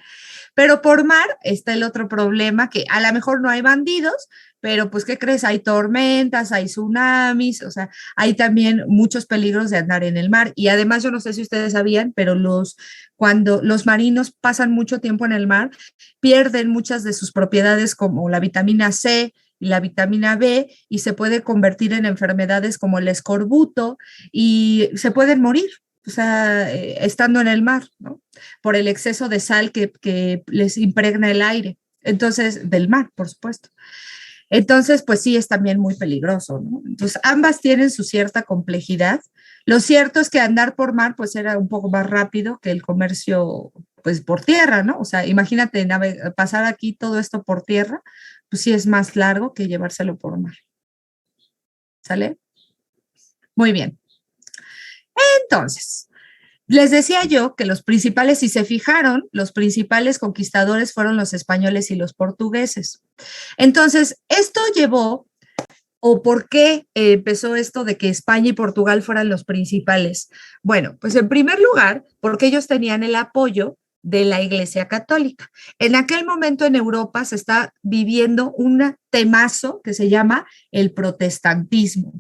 Pero por mar está el otro problema, que a lo mejor no hay bandidos, pero pues, ¿qué crees? Hay tormentas, hay tsunamis, o sea, hay también muchos peligros de andar en el mar. Y además, yo no sé si ustedes sabían, pero cuando los marinos pasan mucho tiempo en el mar, pierden muchas de sus propiedades como la vitamina C y la vitamina B y se puede convertir en enfermedades como el escorbuto y se pueden morir, o sea, estando en el mar, ¿no? Por el exceso de sal que les impregna el aire. Entonces, del mar, por supuesto. Entonces, pues sí, es también muy peligroso, ¿no? Entonces, ambas tienen su cierta complejidad. Lo cierto es que andar por mar, pues era un poco más rápido que el comercio, pues por tierra, ¿no? O sea, imagínate pasar aquí todo esto por tierra, pues sí es más largo que llevárselo por mar. ¿Sale? Muy bien. Entonces, les decía yo que los principales, si se fijaron, los principales conquistadores fueron los españoles y los portugueses. Entonces, esto llevó, o por qué empezó esto de que España y Portugal fueran los principales. Bueno, pues en primer lugar, porque ellos tenían el apoyo de la Iglesia Católica. En aquel momento en Europa se está viviendo un temazo que se llama el protestantismo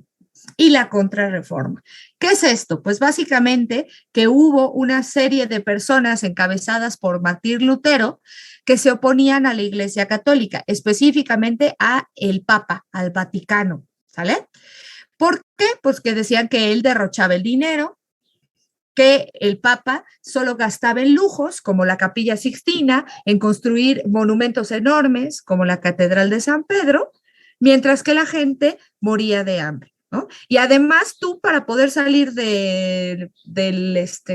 y la contrarreforma. ¿Qué es esto? Pues básicamente que hubo una serie de personas encabezadas por Martín Lutero que se oponían a la Iglesia Católica, específicamente a el Papa, al Vaticano, ¿sale? ¿Por qué? Pues que decían que él derrochaba el dinero, que el Papa solo gastaba en lujos, como la Capilla Sixtina, en construir monumentos enormes, como la Catedral de San Pedro, mientras que la gente moría de hambre, ¿no? Y además tú, para poder salir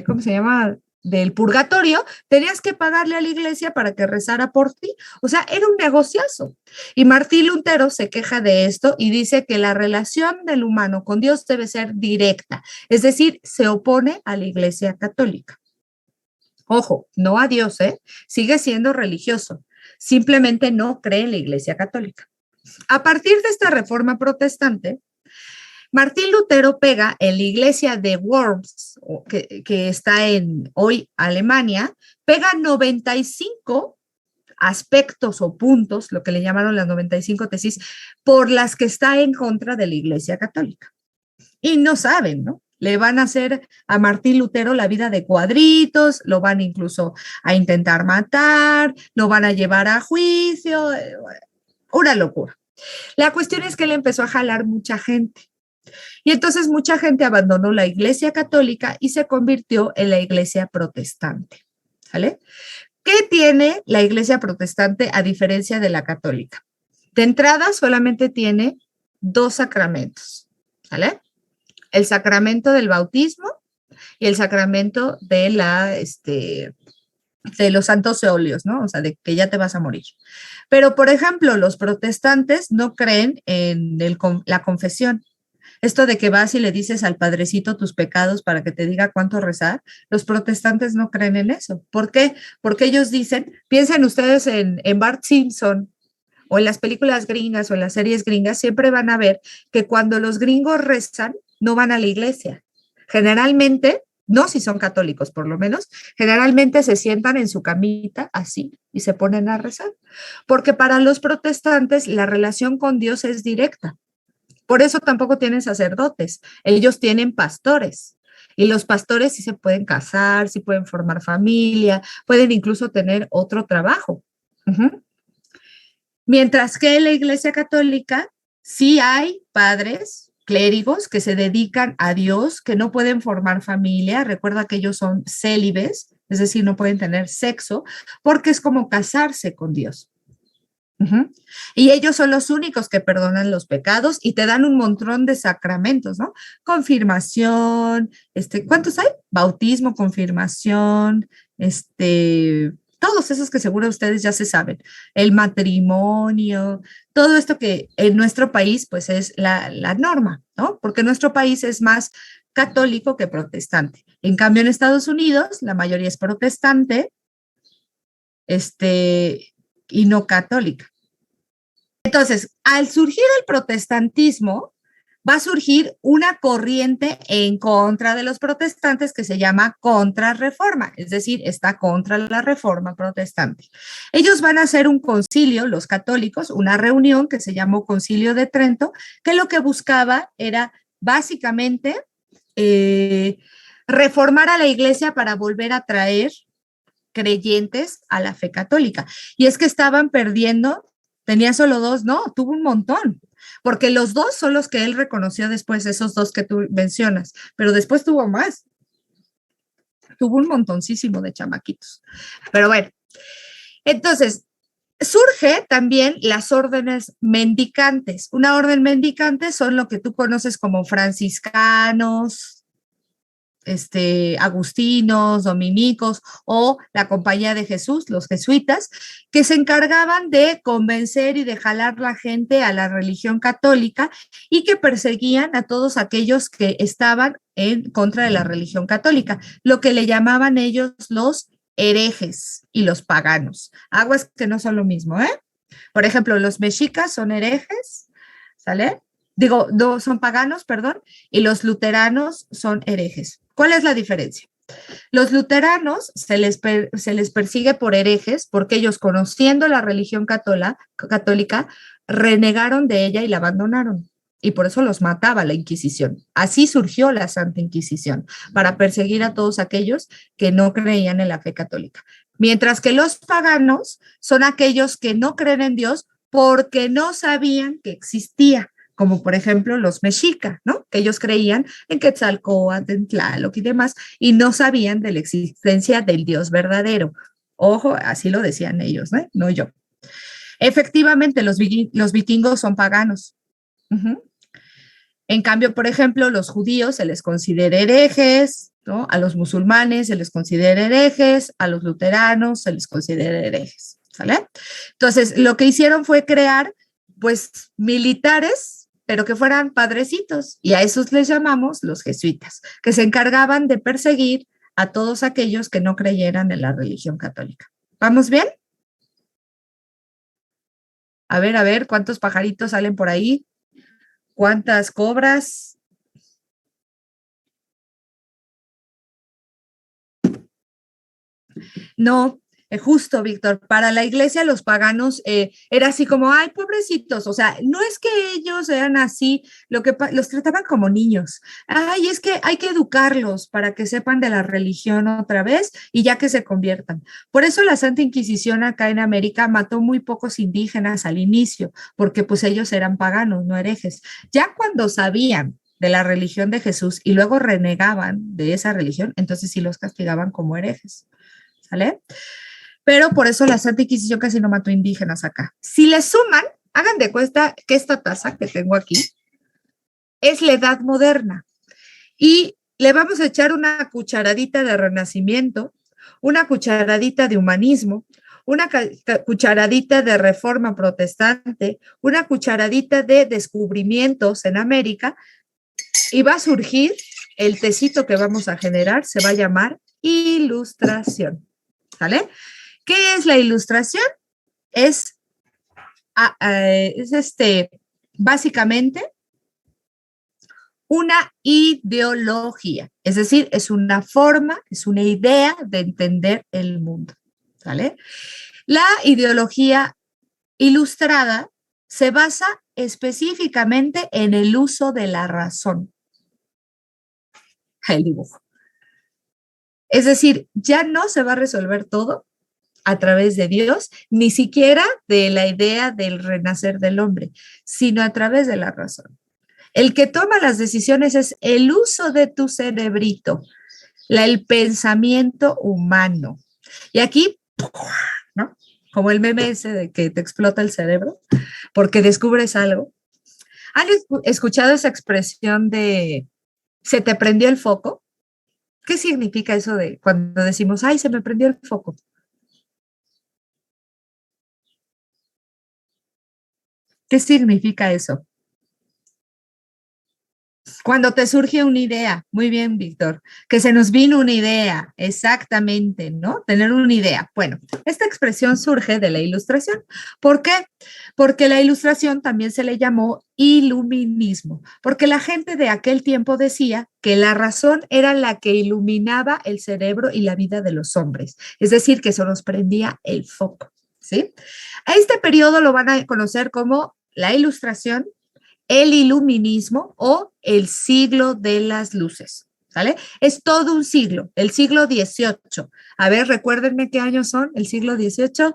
¿cómo se llama? Del purgatorio, tenías que pagarle a la iglesia para que rezara por ti. O sea, era un negociazo. Y Martín Lutero se queja de esto y dice que la relación del humano con Dios debe ser directa, es decir, se opone a la iglesia católica. Ojo, no a Dios, ¿eh? Sigue siendo religioso, simplemente no cree en la iglesia católica. A partir de esta reforma protestante, Martín Lutero pega en la iglesia de Worms, que está en hoy Alemania, pega 95 aspectos o puntos, lo que le llamaron las 95 tesis, por las que está en contra de la iglesia católica. Y no saben, ¿no? Le van a hacer a Martín Lutero la vida de cuadritos, lo van incluso a intentar matar, lo van a llevar a juicio, una locura. La cuestión es que él empezó a jalar mucha gente. Y entonces mucha gente abandonó la iglesia católica y se convirtió en la iglesia protestante. ¿Vale? ¿Qué tiene la iglesia protestante a diferencia de la católica? De entrada solamente tiene dos sacramentos. ¿Vale? El sacramento del bautismo y el sacramento de los santos óleos, ¿no? O sea, de que ya te vas a morir. Pero, por ejemplo, los protestantes no creen en la confesión. Esto de que vas y le dices al padrecito tus pecados para que te diga cuánto rezar, los protestantes no creen en eso. ¿Por qué? Porque ellos dicen, piensen ustedes en Bart Simpson o en las películas gringas o en las series gringas, siempre van a ver que cuando los gringos rezan, no van a la iglesia. Generalmente, no si son católicos por lo menos, generalmente se sientan en su camita así y se ponen a rezar. Porque para los protestantes la relación con Dios es directa. Por eso tampoco tienen sacerdotes, ellos tienen pastores. Y los pastores sí se pueden casar, sí pueden formar familia, pueden incluso tener otro trabajo. Uh-huh. Mientras que en la Iglesia Católica sí hay padres, clérigos que se dedican a Dios, que no pueden formar familia. Recuerda que ellos son célibes, es decir, no pueden tener sexo, porque es como casarse con Dios. Uh-huh. Y ellos son los únicos que perdonan los pecados y te dan un montón de sacramentos, ¿no? Confirmación, ¿cuántos hay? Bautismo, confirmación, todos esos que seguro ustedes ya se saben, el matrimonio, todo esto que en nuestro país pues es la norma, ¿no? Porque nuestro país es más católico que protestante. En cambio, en Estados Unidos, la mayoría es protestante, y no católica. Entonces, al surgir el protestantismo, va a surgir una corriente en contra de los protestantes que se llama contrarreforma, es decir, está contra la reforma protestante. Ellos van a hacer un concilio, los católicos, una reunión que se llamó Concilio de Trento, que lo que buscaba era básicamente reformar a la iglesia para volver a traer creyentes a la fe católica. Y es que estaban perdiendo, tenía solo dos, no, tuvo un montón, porque los dos son los que él reconoció después, esos dos que tú mencionas, pero después tuvo más, tuvo un montoncísimo de chamaquitos. Pero bueno, entonces, surge también las órdenes mendicantes. Una orden mendicante son lo que tú conoces como franciscanos, agustinos, dominicos o la Compañía de Jesús, los jesuitas, que se encargaban de convencer y de jalar la gente a la religión católica y que perseguían a todos aquellos que estaban en contra de la religión católica, lo que le llamaban ellos los herejes y los paganos. Aguas que no son lo mismo, ¿eh? Por ejemplo, los mexicas son herejes, ¿sale? Digo, no, son paganos, perdón, y los luteranos son herejes. ¿Cuál es la diferencia? Los luteranos se les persigue por herejes porque ellos, conociendo la religión católica, renegaron de ella y la abandonaron. Y por eso los mataba la Inquisición. Así surgió la Santa Inquisición, para perseguir a todos aquellos que no creían en la fe católica. Mientras que los paganos son aquellos que no creen en Dios porque no sabían que existía, como por ejemplo los mexicas, ¿no? Que ellos creían en Quetzalcóatl, en Tlaloc y demás, y no sabían de la existencia del Dios verdadero. Ojo, así lo decían ellos, ¿no? No yo. Efectivamente, los vikingos son paganos. Uh-huh. En cambio, por ejemplo, los judíos se les considera herejes, ¿no? A los musulmanes se les considera herejes, a los luteranos se les considera herejes, ¿sale? Entonces, lo que hicieron fue crear, pues, militares, pero que fueran padrecitos, y a esos les llamamos los jesuitas, que se encargaban de perseguir a todos aquellos que no creyeran en la religión católica. ¿Vamos bien? A ver, ¿cuántos pajaritos salen por ahí? ¿Cuántas cobras? No, justo, Víctor, para la iglesia los paganos era así como, ay, pobrecitos, o sea, no es que ellos eran así, los trataban como niños, ay, es que hay que educarlos para que sepan de la religión otra vez y ya que se conviertan. Por eso la Santa Inquisición acá en América mató muy pocos indígenas al inicio, porque pues ellos eran paganos, no herejes. Ya cuando sabían de la religión de Jesús y luego renegaban de esa religión, entonces sí los castigaban como herejes. ¿Sale? Pero por eso la Santa Inquisición casi no mató indígenas acá. Si le suman, hagan de cuenta que esta taza que tengo aquí es la edad moderna y le vamos a echar una cucharadita de renacimiento, una cucharadita de humanismo, una cucharadita de reforma protestante, una cucharadita de descubrimientos en América y va a surgir el tecito que vamos a generar, se va a llamar ilustración. ¿Sale? ¿Qué es la ilustración? Es básicamente una ideología, es decir, es una forma, es una idea de entender el mundo. ¿Sale? La ideología ilustrada se basa específicamente en el uso de la razón. El dibujo. Es decir, ya no se va a resolver todo a través de Dios, ni siquiera de la idea del renacer del hombre, sino a través de la razón. El que toma las decisiones es el uso de tu cerebrito, el pensamiento humano. Y aquí, ¿no? Como el meme ese de que te explota el cerebro porque descubres algo. ¿Han escuchado esa expresión de se te prendió el foco? ¿Qué significa eso de cuando decimos, ay, se me prendió el foco? ¿Qué significa eso? Cuando te surge una idea, muy bien, Víctor, que se nos vino una idea, exactamente, ¿no? Tener una idea. Bueno, esta expresión surge de la ilustración. ¿Por qué? Porque la ilustración también se le llamó iluminismo, porque la gente de aquel tiempo decía que la razón era la que iluminaba el cerebro y la vida de los hombres, es decir, que se nos prendía el foco, ¿sí? A este periodo lo van a conocer como la ilustración, el iluminismo o el siglo de las luces. ¿Sale? Es todo un siglo, el siglo XVIII. A ver, recuérdenme qué años son el siglo XVIII.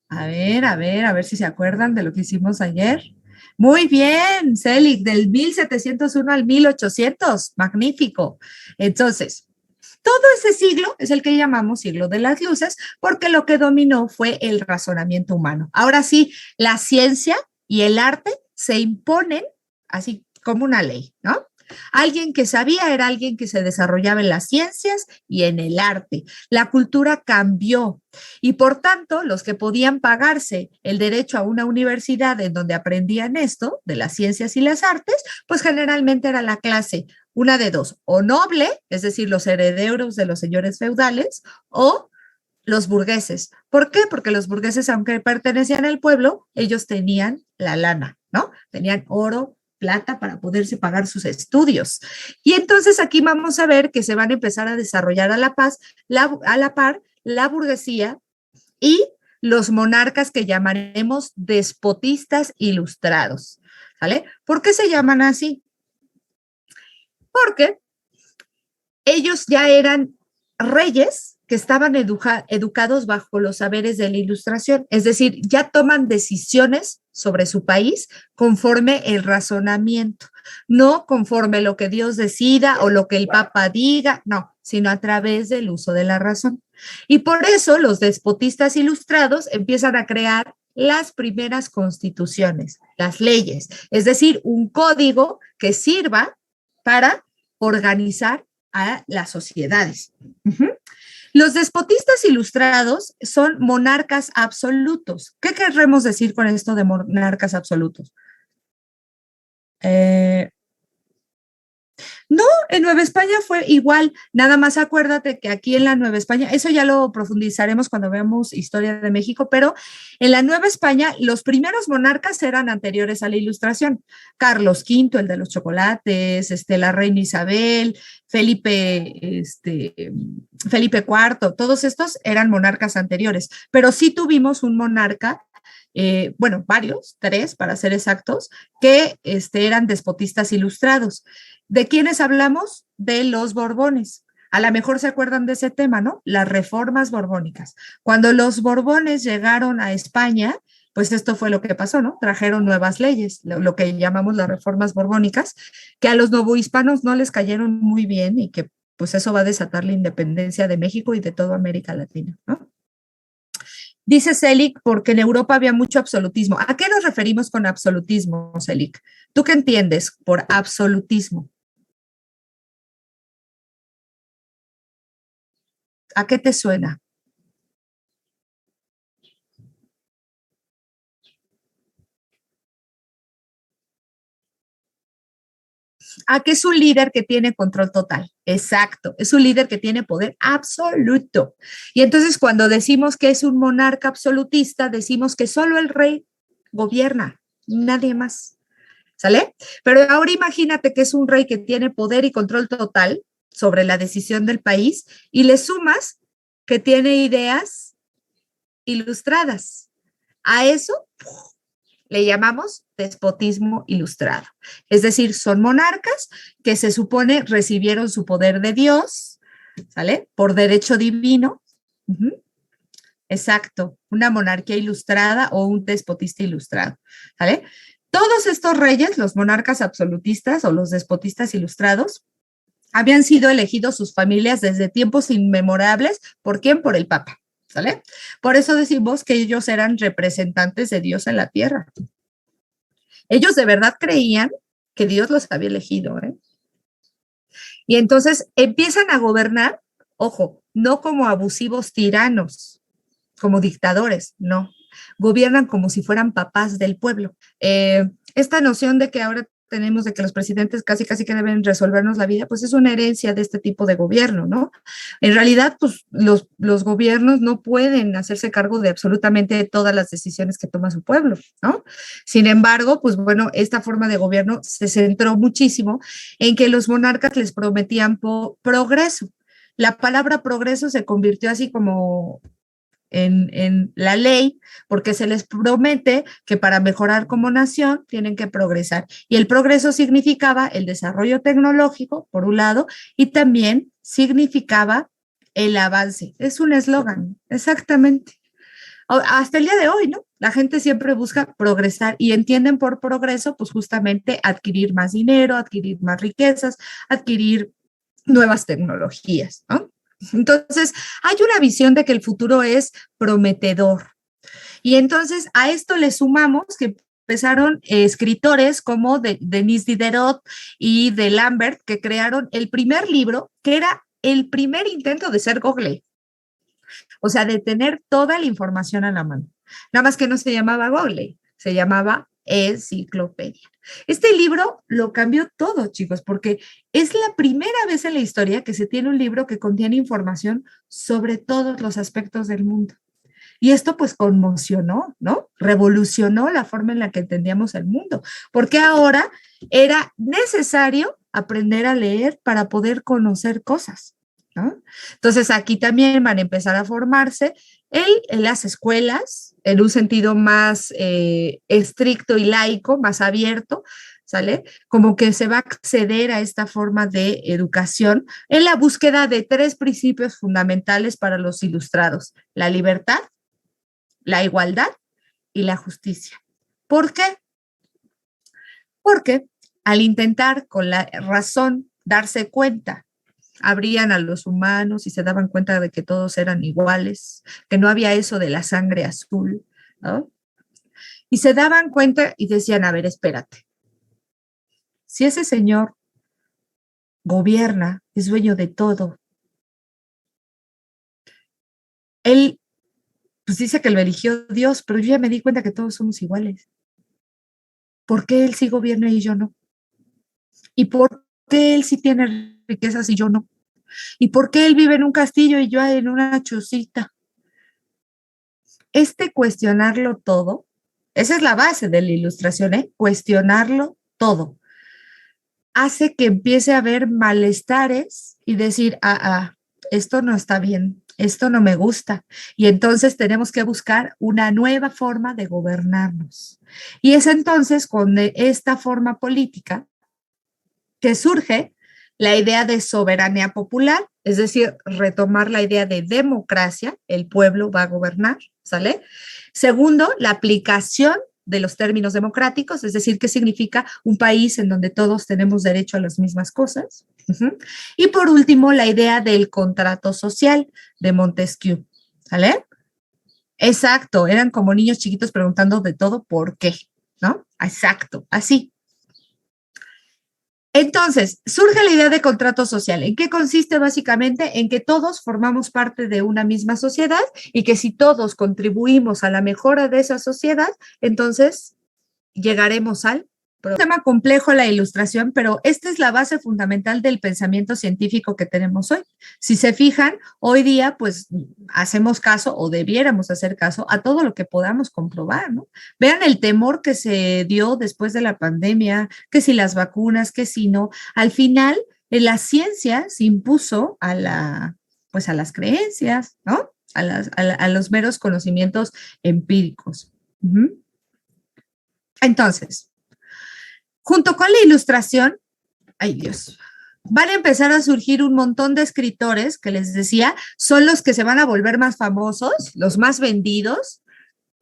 A ver si se acuerdan de lo que hicimos ayer. Muy bien, Celic, del 1701 al 1800. Magnífico. Entonces, todo ese siglo es el que llamamos siglo de las luces, porque lo que dominó fue el razonamiento humano. Ahora sí, la ciencia y el arte se imponen así como una ley, ¿no? Alguien que sabía era alguien que se desarrollaba en las ciencias y en el arte. La cultura cambió y por tanto los que podían pagarse el derecho a una universidad en donde aprendían esto de las ciencias y las artes, pues generalmente era la clase una de dos, o noble, es decir, los herederos de los señores feudales, o los burgueses. ¿Por qué? Porque los burgueses, aunque pertenecían al pueblo, ellos tenían la lana, ¿no? Tenían oro, plata para poderse pagar sus estudios. Y entonces aquí vamos a ver que se van a empezar a desarrollar a la par la burguesía y los monarcas que llamaremos despotistas ilustrados. ¿Sale? ¿Por qué se llaman así? Porque ellos ya eran reyes que estaban educados bajo los saberes de la ilustración, es decir, ya toman decisiones sobre su país conforme el razonamiento, no conforme lo que Dios decida o lo que el Papa diga, no, sino a través del uso de la razón. Y por eso los despotistas ilustrados empiezan a crear las primeras constituciones, las leyes, es decir, un código que sirva para organizar a las sociedades. Uh-huh. Los despotistas ilustrados son monarcas absolutos. ¿Qué queremos decir con esto de monarcas absolutos? No, en Nueva España fue igual, nada más acuérdate que aquí en la Nueva España, eso ya lo profundizaremos cuando veamos historia de México, pero en la Nueva España los primeros monarcas eran anteriores a la Ilustración. Carlos V, el de los chocolates, la reina Isabel, Felipe IV, todos estos eran monarcas anteriores, pero sí tuvimos un monarca bueno, varios, tres para ser exactos, que eran despotistas ilustrados. ¿De quiénes hablamos? De los Borbones. A lo mejor se acuerdan de ese tema, ¿no? Las reformas borbónicas. Cuando los Borbones llegaron a España, pues esto fue lo que pasó, ¿no? Trajeron nuevas leyes, lo que llamamos las reformas borbónicas, que a los novohispanos no les cayeron muy bien y que pues eso va a desatar la independencia de México y de toda América Latina, ¿no? Dice Selig, porque en Europa había mucho absolutismo. ¿A qué nos referimos con absolutismo, Selig? ¿Tú qué entiendes por absolutismo? ¿A qué te suena? ¿A qué es un líder que tiene control total? Exacto, es un líder que tiene poder absoluto. Y entonces cuando decimos que es un monarca absolutista, decimos que solo el rey gobierna, nadie más. ¿Sale? Pero ahora imagínate que es un rey que tiene poder y control total sobre la decisión del país y le sumas que tiene ideas ilustradas. A eso Le llamamos despotismo ilustrado. Es decir, son monarcas que se supone recibieron su poder de Dios, ¿sale? Por derecho divino. Uh-huh. Exacto, una monarquía ilustrada o un despotista ilustrado, ¿vale? Todos estos reyes, los monarcas absolutistas o los despotistas ilustrados, habían sido elegidos sus familias desde tiempos inmemorables. ¿Por quién? Por el Papa, ¿sale? Por eso decimos que ellos eran representantes de Dios en la tierra. Ellos de verdad creían que Dios los había elegido, ¿eh? Y entonces empiezan a gobernar, ojo, no como abusivos tiranos, como dictadores, no. Gobiernan como si fueran papás del pueblo. Esta noción de que ahora tenemos de que los presidentes casi que deben resolvernos la vida, pues es una herencia de este tipo de gobierno, ¿no? En realidad, pues los gobiernos no pueden hacerse cargo de absolutamente todas las decisiones que toma su pueblo, ¿no? Sin embargo, pues bueno, esta forma de gobierno se centró muchísimo en que los monarcas les prometían progreso. La palabra progreso se convirtió así como en la ley, porque se les promete que para mejorar como nación tienen que progresar. Y el progreso significaba el desarrollo tecnológico, por un lado, y también significaba el avance. Es un eslogan, exactamente. Hasta el día de hoy, ¿no? La gente siempre busca progresar y entienden por progreso, pues justamente adquirir más dinero, adquirir más riquezas, adquirir nuevas tecnologías, ¿no? Entonces, hay una visión de que el futuro es prometedor. Y entonces a esto le sumamos que empezaron escritores como Denis Diderot y de Lambert, que crearon el primer libro, que era el primer intento de ser Google. O sea, de tener toda la información a la mano. Nada más que no se llamaba Google, se llamaba enciclopedia. Este libro lo cambió todo, chicos, porque es la primera vez en la historia que se tiene un libro que contiene información sobre todos los aspectos del mundo. Y esto pues conmocionó, ¿no? Revolucionó la forma en la que entendíamos el mundo, porque ahora era necesario aprender a leer para poder conocer cosas, ¿no? Entonces aquí también van a empezar a formarse en las escuelas, en un sentido más estricto y laico, más abierto, ¿sale? Como que se va a acceder a esta forma de educación en la búsqueda de tres principios fundamentales para los ilustrados: la libertad, la igualdad y la justicia. ¿Por qué? Porque al intentar con la razón darse cuenta, abrían a los humanos y se daban cuenta de que todos eran iguales, que no había eso de la sangre azul, ¿no? Y se daban cuenta y decían, a ver, espérate, si ese señor gobierna, es dueño de todo, él pues dice que lo eligió Dios, pero yo ya me di cuenta que todos somos iguales. ¿Por qué él sí gobierna y yo no? ¿Y por qué él sí tiene riquezas y yo no? ¿Y por qué él vive en un castillo y yo en una chocita? Cuestionarlo todo, esa es la base de la ilustración, ¿eh? Cuestionarlo todo. Hace que empiece a haber malestares y decir, esto no está bien, esto no me gusta. Y entonces tenemos que buscar una nueva forma de gobernarnos. Y es entonces con esta forma política que surge la idea de soberanía popular, es decir, retomar la idea de democracia, el pueblo va a gobernar, ¿sale? Segundo, la aplicación de los términos democráticos, es decir, qué significa un país en donde todos tenemos derecho a las mismas cosas. Uh-huh. Y por último, la idea del contrato social de Montesquieu, ¿sale? Exacto, eran como niños chiquitos preguntando de todo por qué, ¿no? Exacto, así. Entonces, surge la idea de contrato social. ¿En qué consiste básicamente? En que todos formamos parte de una misma sociedad y que si todos contribuimos a la mejora de esa sociedad, entonces llegaremos al un tema complejo la ilustración, pero esta es la base fundamental del pensamiento científico que tenemos hoy. Si se fijan, hoy día pues hacemos caso o debiéramos hacer caso a todo lo que podamos comprobar, ¿no? Vean el temor que se dio después de la pandemia, que si las vacunas, que si no. Al final, la ciencia se impuso pues a las creencias, ¿no? A los meros conocimientos empíricos. Uh-huh. Entonces, junto con la ilustración, ay Dios, van a empezar a surgir un montón de escritores que les decía, son los que se van a volver más famosos, los más vendidos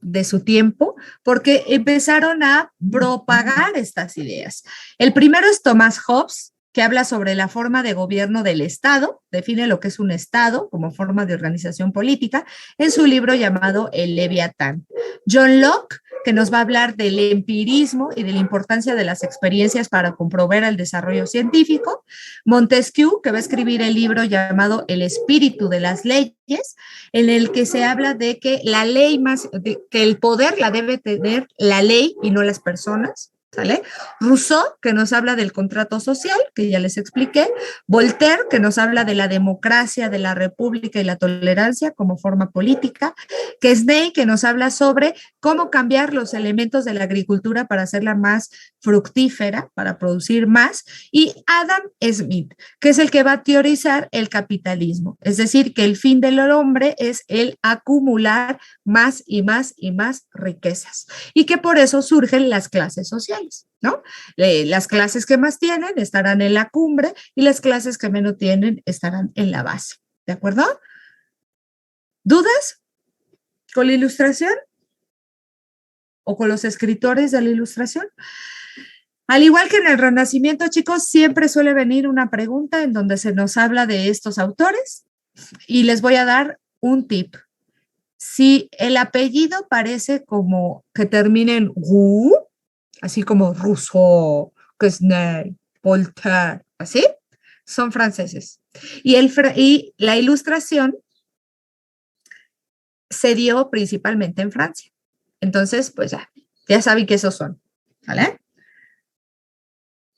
de su tiempo, porque empezaron a propagar estas ideas. El primero es Thomas Hobbes, que habla sobre la forma de gobierno del Estado, define lo que es un Estado como forma de organización política, en su libro llamado El Leviatán. John Locke, que nos va a hablar del empirismo y de la importancia de las experiencias para comprobar el desarrollo científico. Montesquieu, que va a escribir el libro llamado El espíritu de las leyes, en el que se habla de que la ley más, que el poder la debe tener la ley y no las personas. ¿Sale? Rousseau, que nos habla del contrato social, que ya les expliqué. Voltaire, que nos habla de la democracia, de la república y la tolerancia como forma política. Quesnay, que nos habla sobre cómo cambiar los elementos de la agricultura para hacerla más fructífera, para producir más. Y Adam Smith, que es el que va a teorizar el capitalismo. Es decir, que el fin del hombre es el acumular más y más y más riquezas. Y que por eso surgen las clases sociales. ¿No? Las clases que más tienen estarán en la cumbre y las clases que menos tienen estarán en la base. ¿De acuerdo? ¿Dudas con la ilustración? ¿O con los escritores de la ilustración? Al igual que en el Renacimiento, chicos, siempre suele venir una pregunta en donde se nos habla de estos autores y les voy a dar un tip. Si el apellido parece como que termina en gu, así como Rousseau, Quesnay, Voltaire, así, son franceses. Y la ilustración se dio principalmente en Francia. Entonces, pues ya saben que esos son, ¿vale?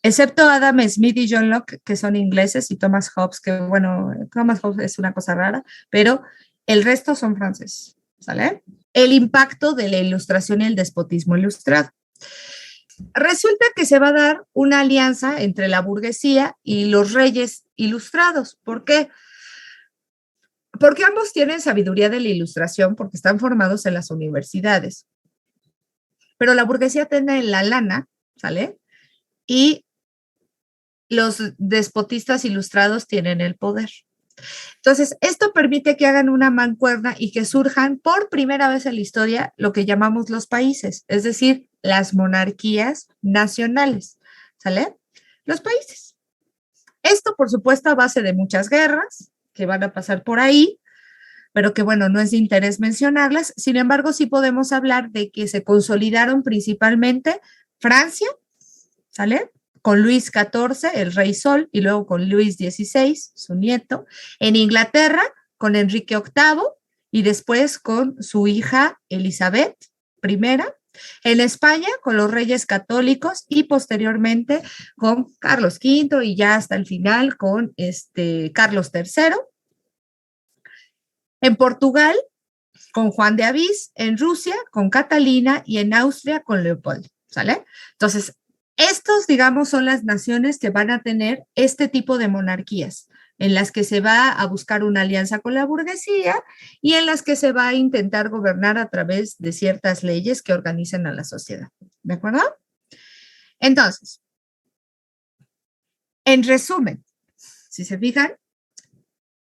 Excepto Adam Smith y John Locke, que son ingleses, y Thomas Hobbes, que bueno, Thomas Hobbes es una cosa rara, pero el resto son franceses, ¿sale? El impacto de la ilustración y el despotismo ilustrado. Resulta que se va a dar una alianza entre la burguesía y los reyes ilustrados. ¿Por qué? Porque ambos tienen sabiduría de la ilustración, porque están formados en las universidades. Pero la burguesía tiene la lana, ¿sale? Y los despotistas ilustrados tienen el poder. Entonces, esto permite que hagan una mancuerna y que surjan por primera vez en la historia lo que llamamos los países, es decir, las monarquías nacionales, ¿sale? Los países. Esto, por supuesto, a base de muchas guerras que van a pasar por ahí, pero que, bueno, no es de interés mencionarlas. Sin embargo, sí podemos hablar de que se consolidaron principalmente Francia, ¿sale? Con Luis XIV, el rey Sol, y luego con Luis XVI, su nieto. En Inglaterra, con Enrique VIII, y después con su hija Elizabeth I. En España, con los reyes católicos y posteriormente con Carlos V y ya hasta el final con Carlos III. En Portugal, con Juan de Avís, en Rusia, con Catalina y en Austria, con Leopoldo, ¿sale? Entonces, estos, digamos, son las naciones que van a tener este tipo de monarquías, en las que se va a buscar una alianza con la burguesía y en las que se va a intentar gobernar a través de ciertas leyes que organizan a la sociedad. ¿De acuerdo? Entonces, en resumen, si se fijan,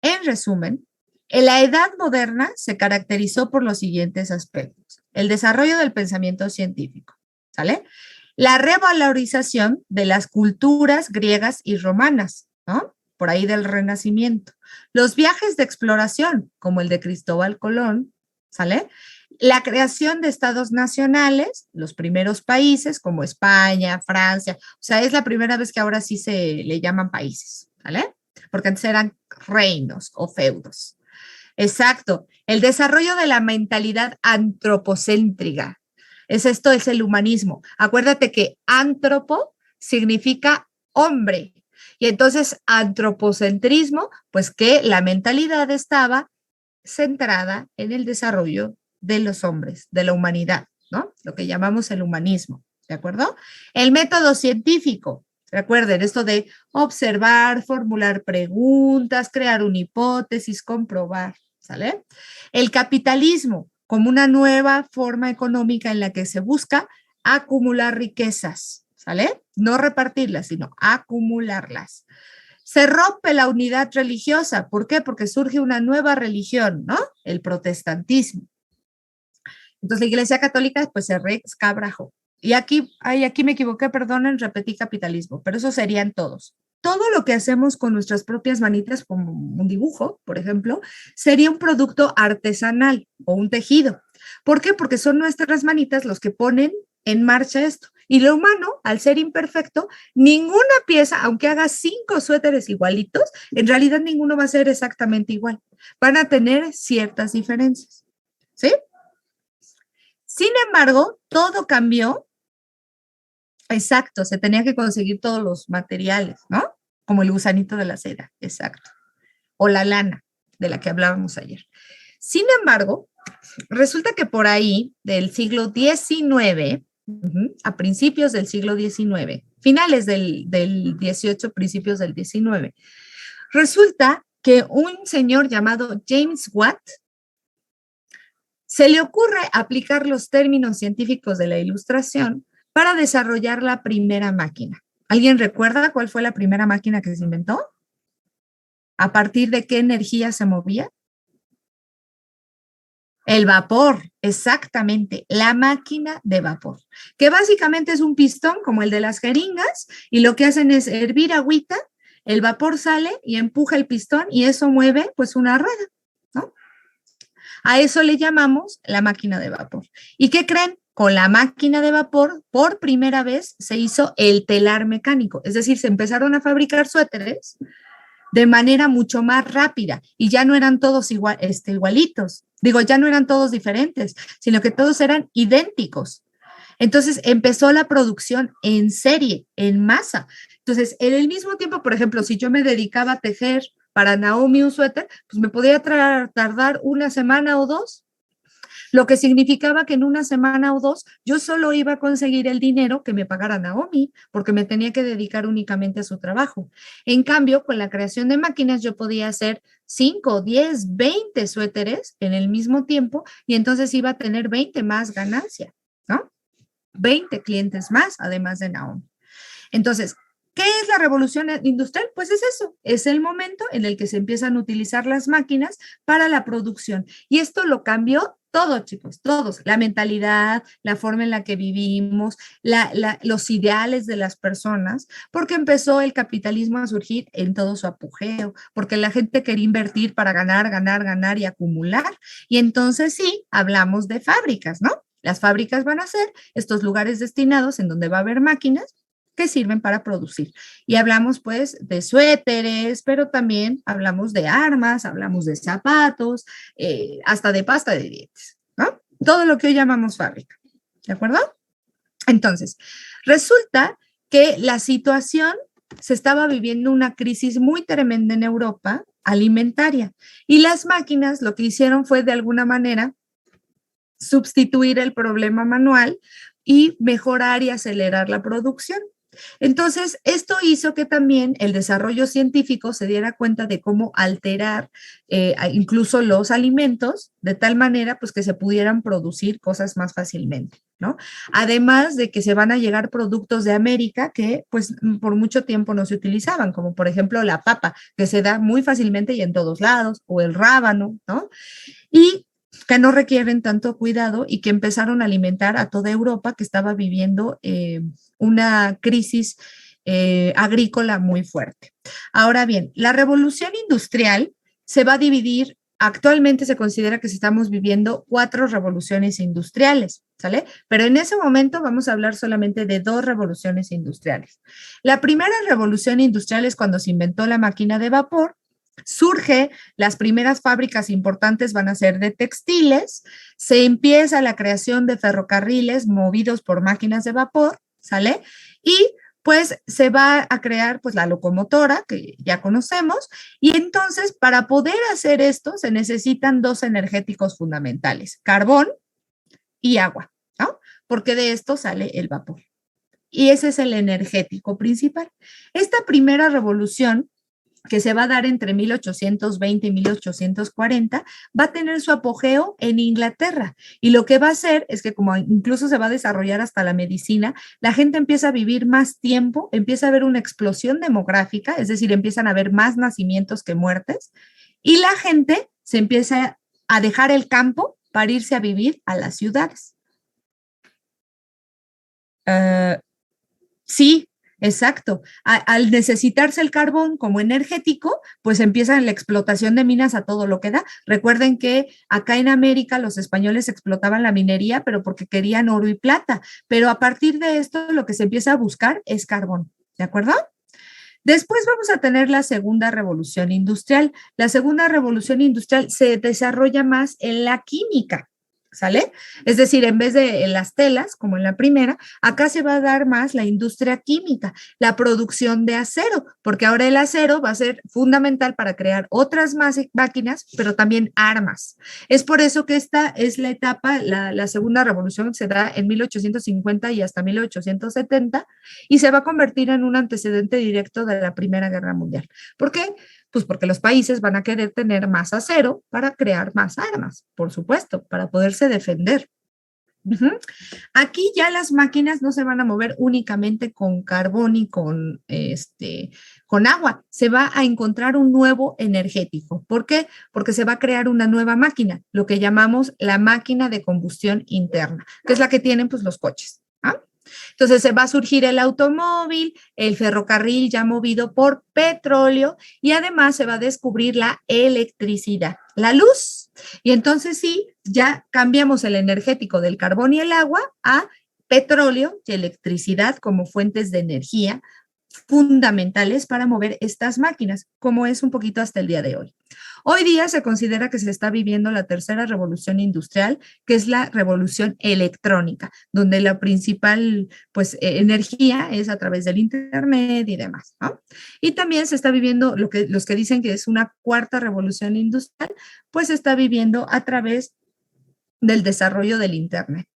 en resumen, en la edad moderna se caracterizó por los siguientes aspectos. El desarrollo del pensamiento científico, ¿sale? La revalorización de las culturas griegas y romanas, ¿no? Por ahí del Renacimiento. Los viajes de exploración, como el de Cristóbal Colón, ¿sale? La creación de estados nacionales, los primeros países como España, Francia, o sea, es la primera vez que ahora sí se le llaman países, ¿vale? Porque antes eran reinos o feudos. Exacto. El desarrollo de la mentalidad antropocéntrica. Esto es el humanismo. Acuérdate que antropo significa hombre. Y entonces antropocentrismo, pues que la mentalidad estaba centrada en el desarrollo de los hombres, de la humanidad, ¿no? Lo que llamamos el humanismo, ¿de acuerdo? El método científico. Recuerden esto de observar, formular preguntas, crear una hipótesis, comprobar, ¿sale? El capitalismo como una nueva forma económica en la que se busca acumular riquezas, ¿sale? No repartirlas, sino acumularlas. Se rompe la unidad religiosa. ¿Por qué? Porque surge una nueva religión, ¿no? El protestantismo. Entonces la Iglesia Católica pues se resquebrajó. Y aquí me equivoqué, perdonen, repetí capitalismo, pero esos serían todos. Todo lo que hacemos con nuestras propias manitas, como un dibujo, por ejemplo, sería un producto artesanal o un tejido. ¿Por qué? Porque son nuestras manitas los que ponen en marcha esto. Y lo humano, al ser imperfecto, ninguna pieza, aunque haga 5 suéteres igualitos, en realidad ninguno va a ser exactamente igual. Van a tener ciertas diferencias. ¿Sí? Sin embargo, todo cambió. Exacto, se tenía que conseguir todos los materiales, ¿no? Como el gusanito de la seda, exacto. O la lana, de la que hablábamos ayer. Sin embargo, resulta que por ahí, del siglo XIX, a principios del siglo XIX, finales del XVIII, principios del XIX, resulta que un señor llamado James Watt se le ocurre aplicar los términos científicos de la ilustración para desarrollar la primera máquina. ¿Alguien recuerda cuál fue la primera máquina que se inventó? ¿A partir de qué energía se movía? El vapor, exactamente, la máquina de vapor, que básicamente es un pistón como el de las jeringas y lo que hacen es hervir agüita, el vapor sale y empuja el pistón y eso mueve pues una rueda, ¿no? A eso le llamamos la máquina de vapor. ¿Y qué creen? Con la máquina de vapor, por primera vez se hizo el telar mecánico, es decir, se empezaron a fabricar suéteres de manera mucho más rápida y ya no eran todos igualitos. Digo, ya no eran todos diferentes, sino que todos eran idénticos. Entonces empezó la producción en serie, en masa. Entonces, en el mismo tiempo, por ejemplo, si yo me dedicaba a tejer para Naomi un suéter, pues me podía tardar una semana o dos, lo que significaba que en una semana o dos yo solo iba a conseguir el dinero que me pagara Naomi, porque me tenía que dedicar únicamente a su trabajo. En cambio, con la creación de máquinas yo podía hacer 5, 10, 20 suéteres en el mismo tiempo y entonces iba a tener 20 más ganancia, ¿no? 20 clientes más, además de Naomi. Entonces, ¿qué es la revolución industrial? Pues es eso, es el momento en el que se empiezan a utilizar las máquinas para la producción. Y esto lo cambió todo, chicos, todos. La mentalidad, la forma en la que vivimos, los ideales de las personas, porque empezó el capitalismo a surgir en todo su apogeo, porque la gente quería invertir para ganar, ganar, ganar y acumular. Y entonces sí, hablamos de fábricas, ¿no? Las fábricas van a ser estos lugares destinados en donde va a haber máquinas que sirven para producir. Y hablamos pues de suéteres, pero también hablamos de armas, hablamos de zapatos, hasta de pasta de dientes, ¿no? Todo lo que hoy llamamos fábrica, ¿de acuerdo? Entonces, resulta que la situación se estaba viviendo una crisis muy tremenda en Europa alimentaria y las máquinas lo que hicieron fue de alguna manera sustituir el problema manual y mejorar y acelerar la producción. Entonces, esto hizo que también el desarrollo científico se diera cuenta de cómo alterar incluso los alimentos de tal manera pues que se pudieran producir cosas más fácilmente, ¿no? Además de que se van a llegar productos de América que pues por mucho tiempo no se utilizaban, como por ejemplo la papa, que se da muy fácilmente y en todos lados, o el rábano, ¿no? Y que no requieren tanto cuidado y que empezaron a alimentar a toda Europa que estaba viviendo una crisis agrícola muy fuerte. Ahora bien, la revolución industrial se va a dividir, actualmente se considera que estamos viviendo 4 revoluciones industriales, ¿sale? Pero en ese momento vamos a hablar solamente de 2 revoluciones industriales. La primera revolución industrial es cuando se inventó la máquina de vapor. Surge, las primeras fábricas importantes van a ser de textiles, se empieza la creación de ferrocarriles movidos por máquinas de vapor, ¿sale? Y pues se va a crear pues la locomotora que ya conocemos y entonces para poder hacer esto se necesitan 2 energéticos fundamentales, carbón y agua, ¿no? Porque de esto sale el vapor. Y ese es el energético principal. Esta primera revolución que se va a dar entre 1820 y 1840, va a tener su apogeo en Inglaterra. Y lo que va a hacer es que como incluso se va a desarrollar hasta la medicina, la gente empieza a vivir más tiempo, empieza a haber una explosión demográfica, es decir, empiezan a haber más nacimientos que muertes, y la gente se empieza a dejar el campo para irse a vivir a las ciudades. Sí, exacto. Al necesitarse el carbón como energético, pues empieza la explotación de minas a todo lo que da. Recuerden que acá en América los españoles explotaban la minería, pero porque querían oro y plata. Pero a partir de esto, lo que se empieza a buscar es carbón. ¿De acuerdo? Después vamos a tener la segunda revolución industrial. La segunda revolución industrial se desarrolla más en la química. ¿Sale? Es decir, en vez de en las telas, como en la primera, acá se va a dar más la industria química, la producción de acero, porque ahora el acero va a ser fundamental para crear otras máquinas, pero también armas. Es por eso que esta es la etapa, la segunda revolución se da en 1850 y hasta 1870 y se va a convertir en un antecedente directo de la Primera Guerra Mundial. ¿Por qué? Pues porque los países van a querer tener más acero para crear más armas, por supuesto, para poderse defender. Uh-huh. Aquí ya las máquinas no se van a mover únicamente con carbón y con agua. Se va a encontrar un nuevo energético. ¿Por qué? Porque se va a crear una nueva máquina, lo que llamamos la máquina de combustión interna, que es la que tienen pues los coches. ¿Ah? Entonces se va a surgir el automóvil, el ferrocarril ya movido por petróleo y además se va a descubrir la electricidad, la luz. Y entonces sí, ya cambiamos el energético del carbón y el agua a petróleo y electricidad como fuentes de energía fundamentales para mover estas máquinas, como es un poquito hasta el día de hoy. Hoy día se considera que se está viviendo la tercera revolución industrial, que es la revolución electrónica, donde la principal pues, energía es a través del Internet y demás. ¿No? Y también se está viviendo los que dicen que es una cuarta revolución industrial, pues se está viviendo a través del desarrollo del Internet.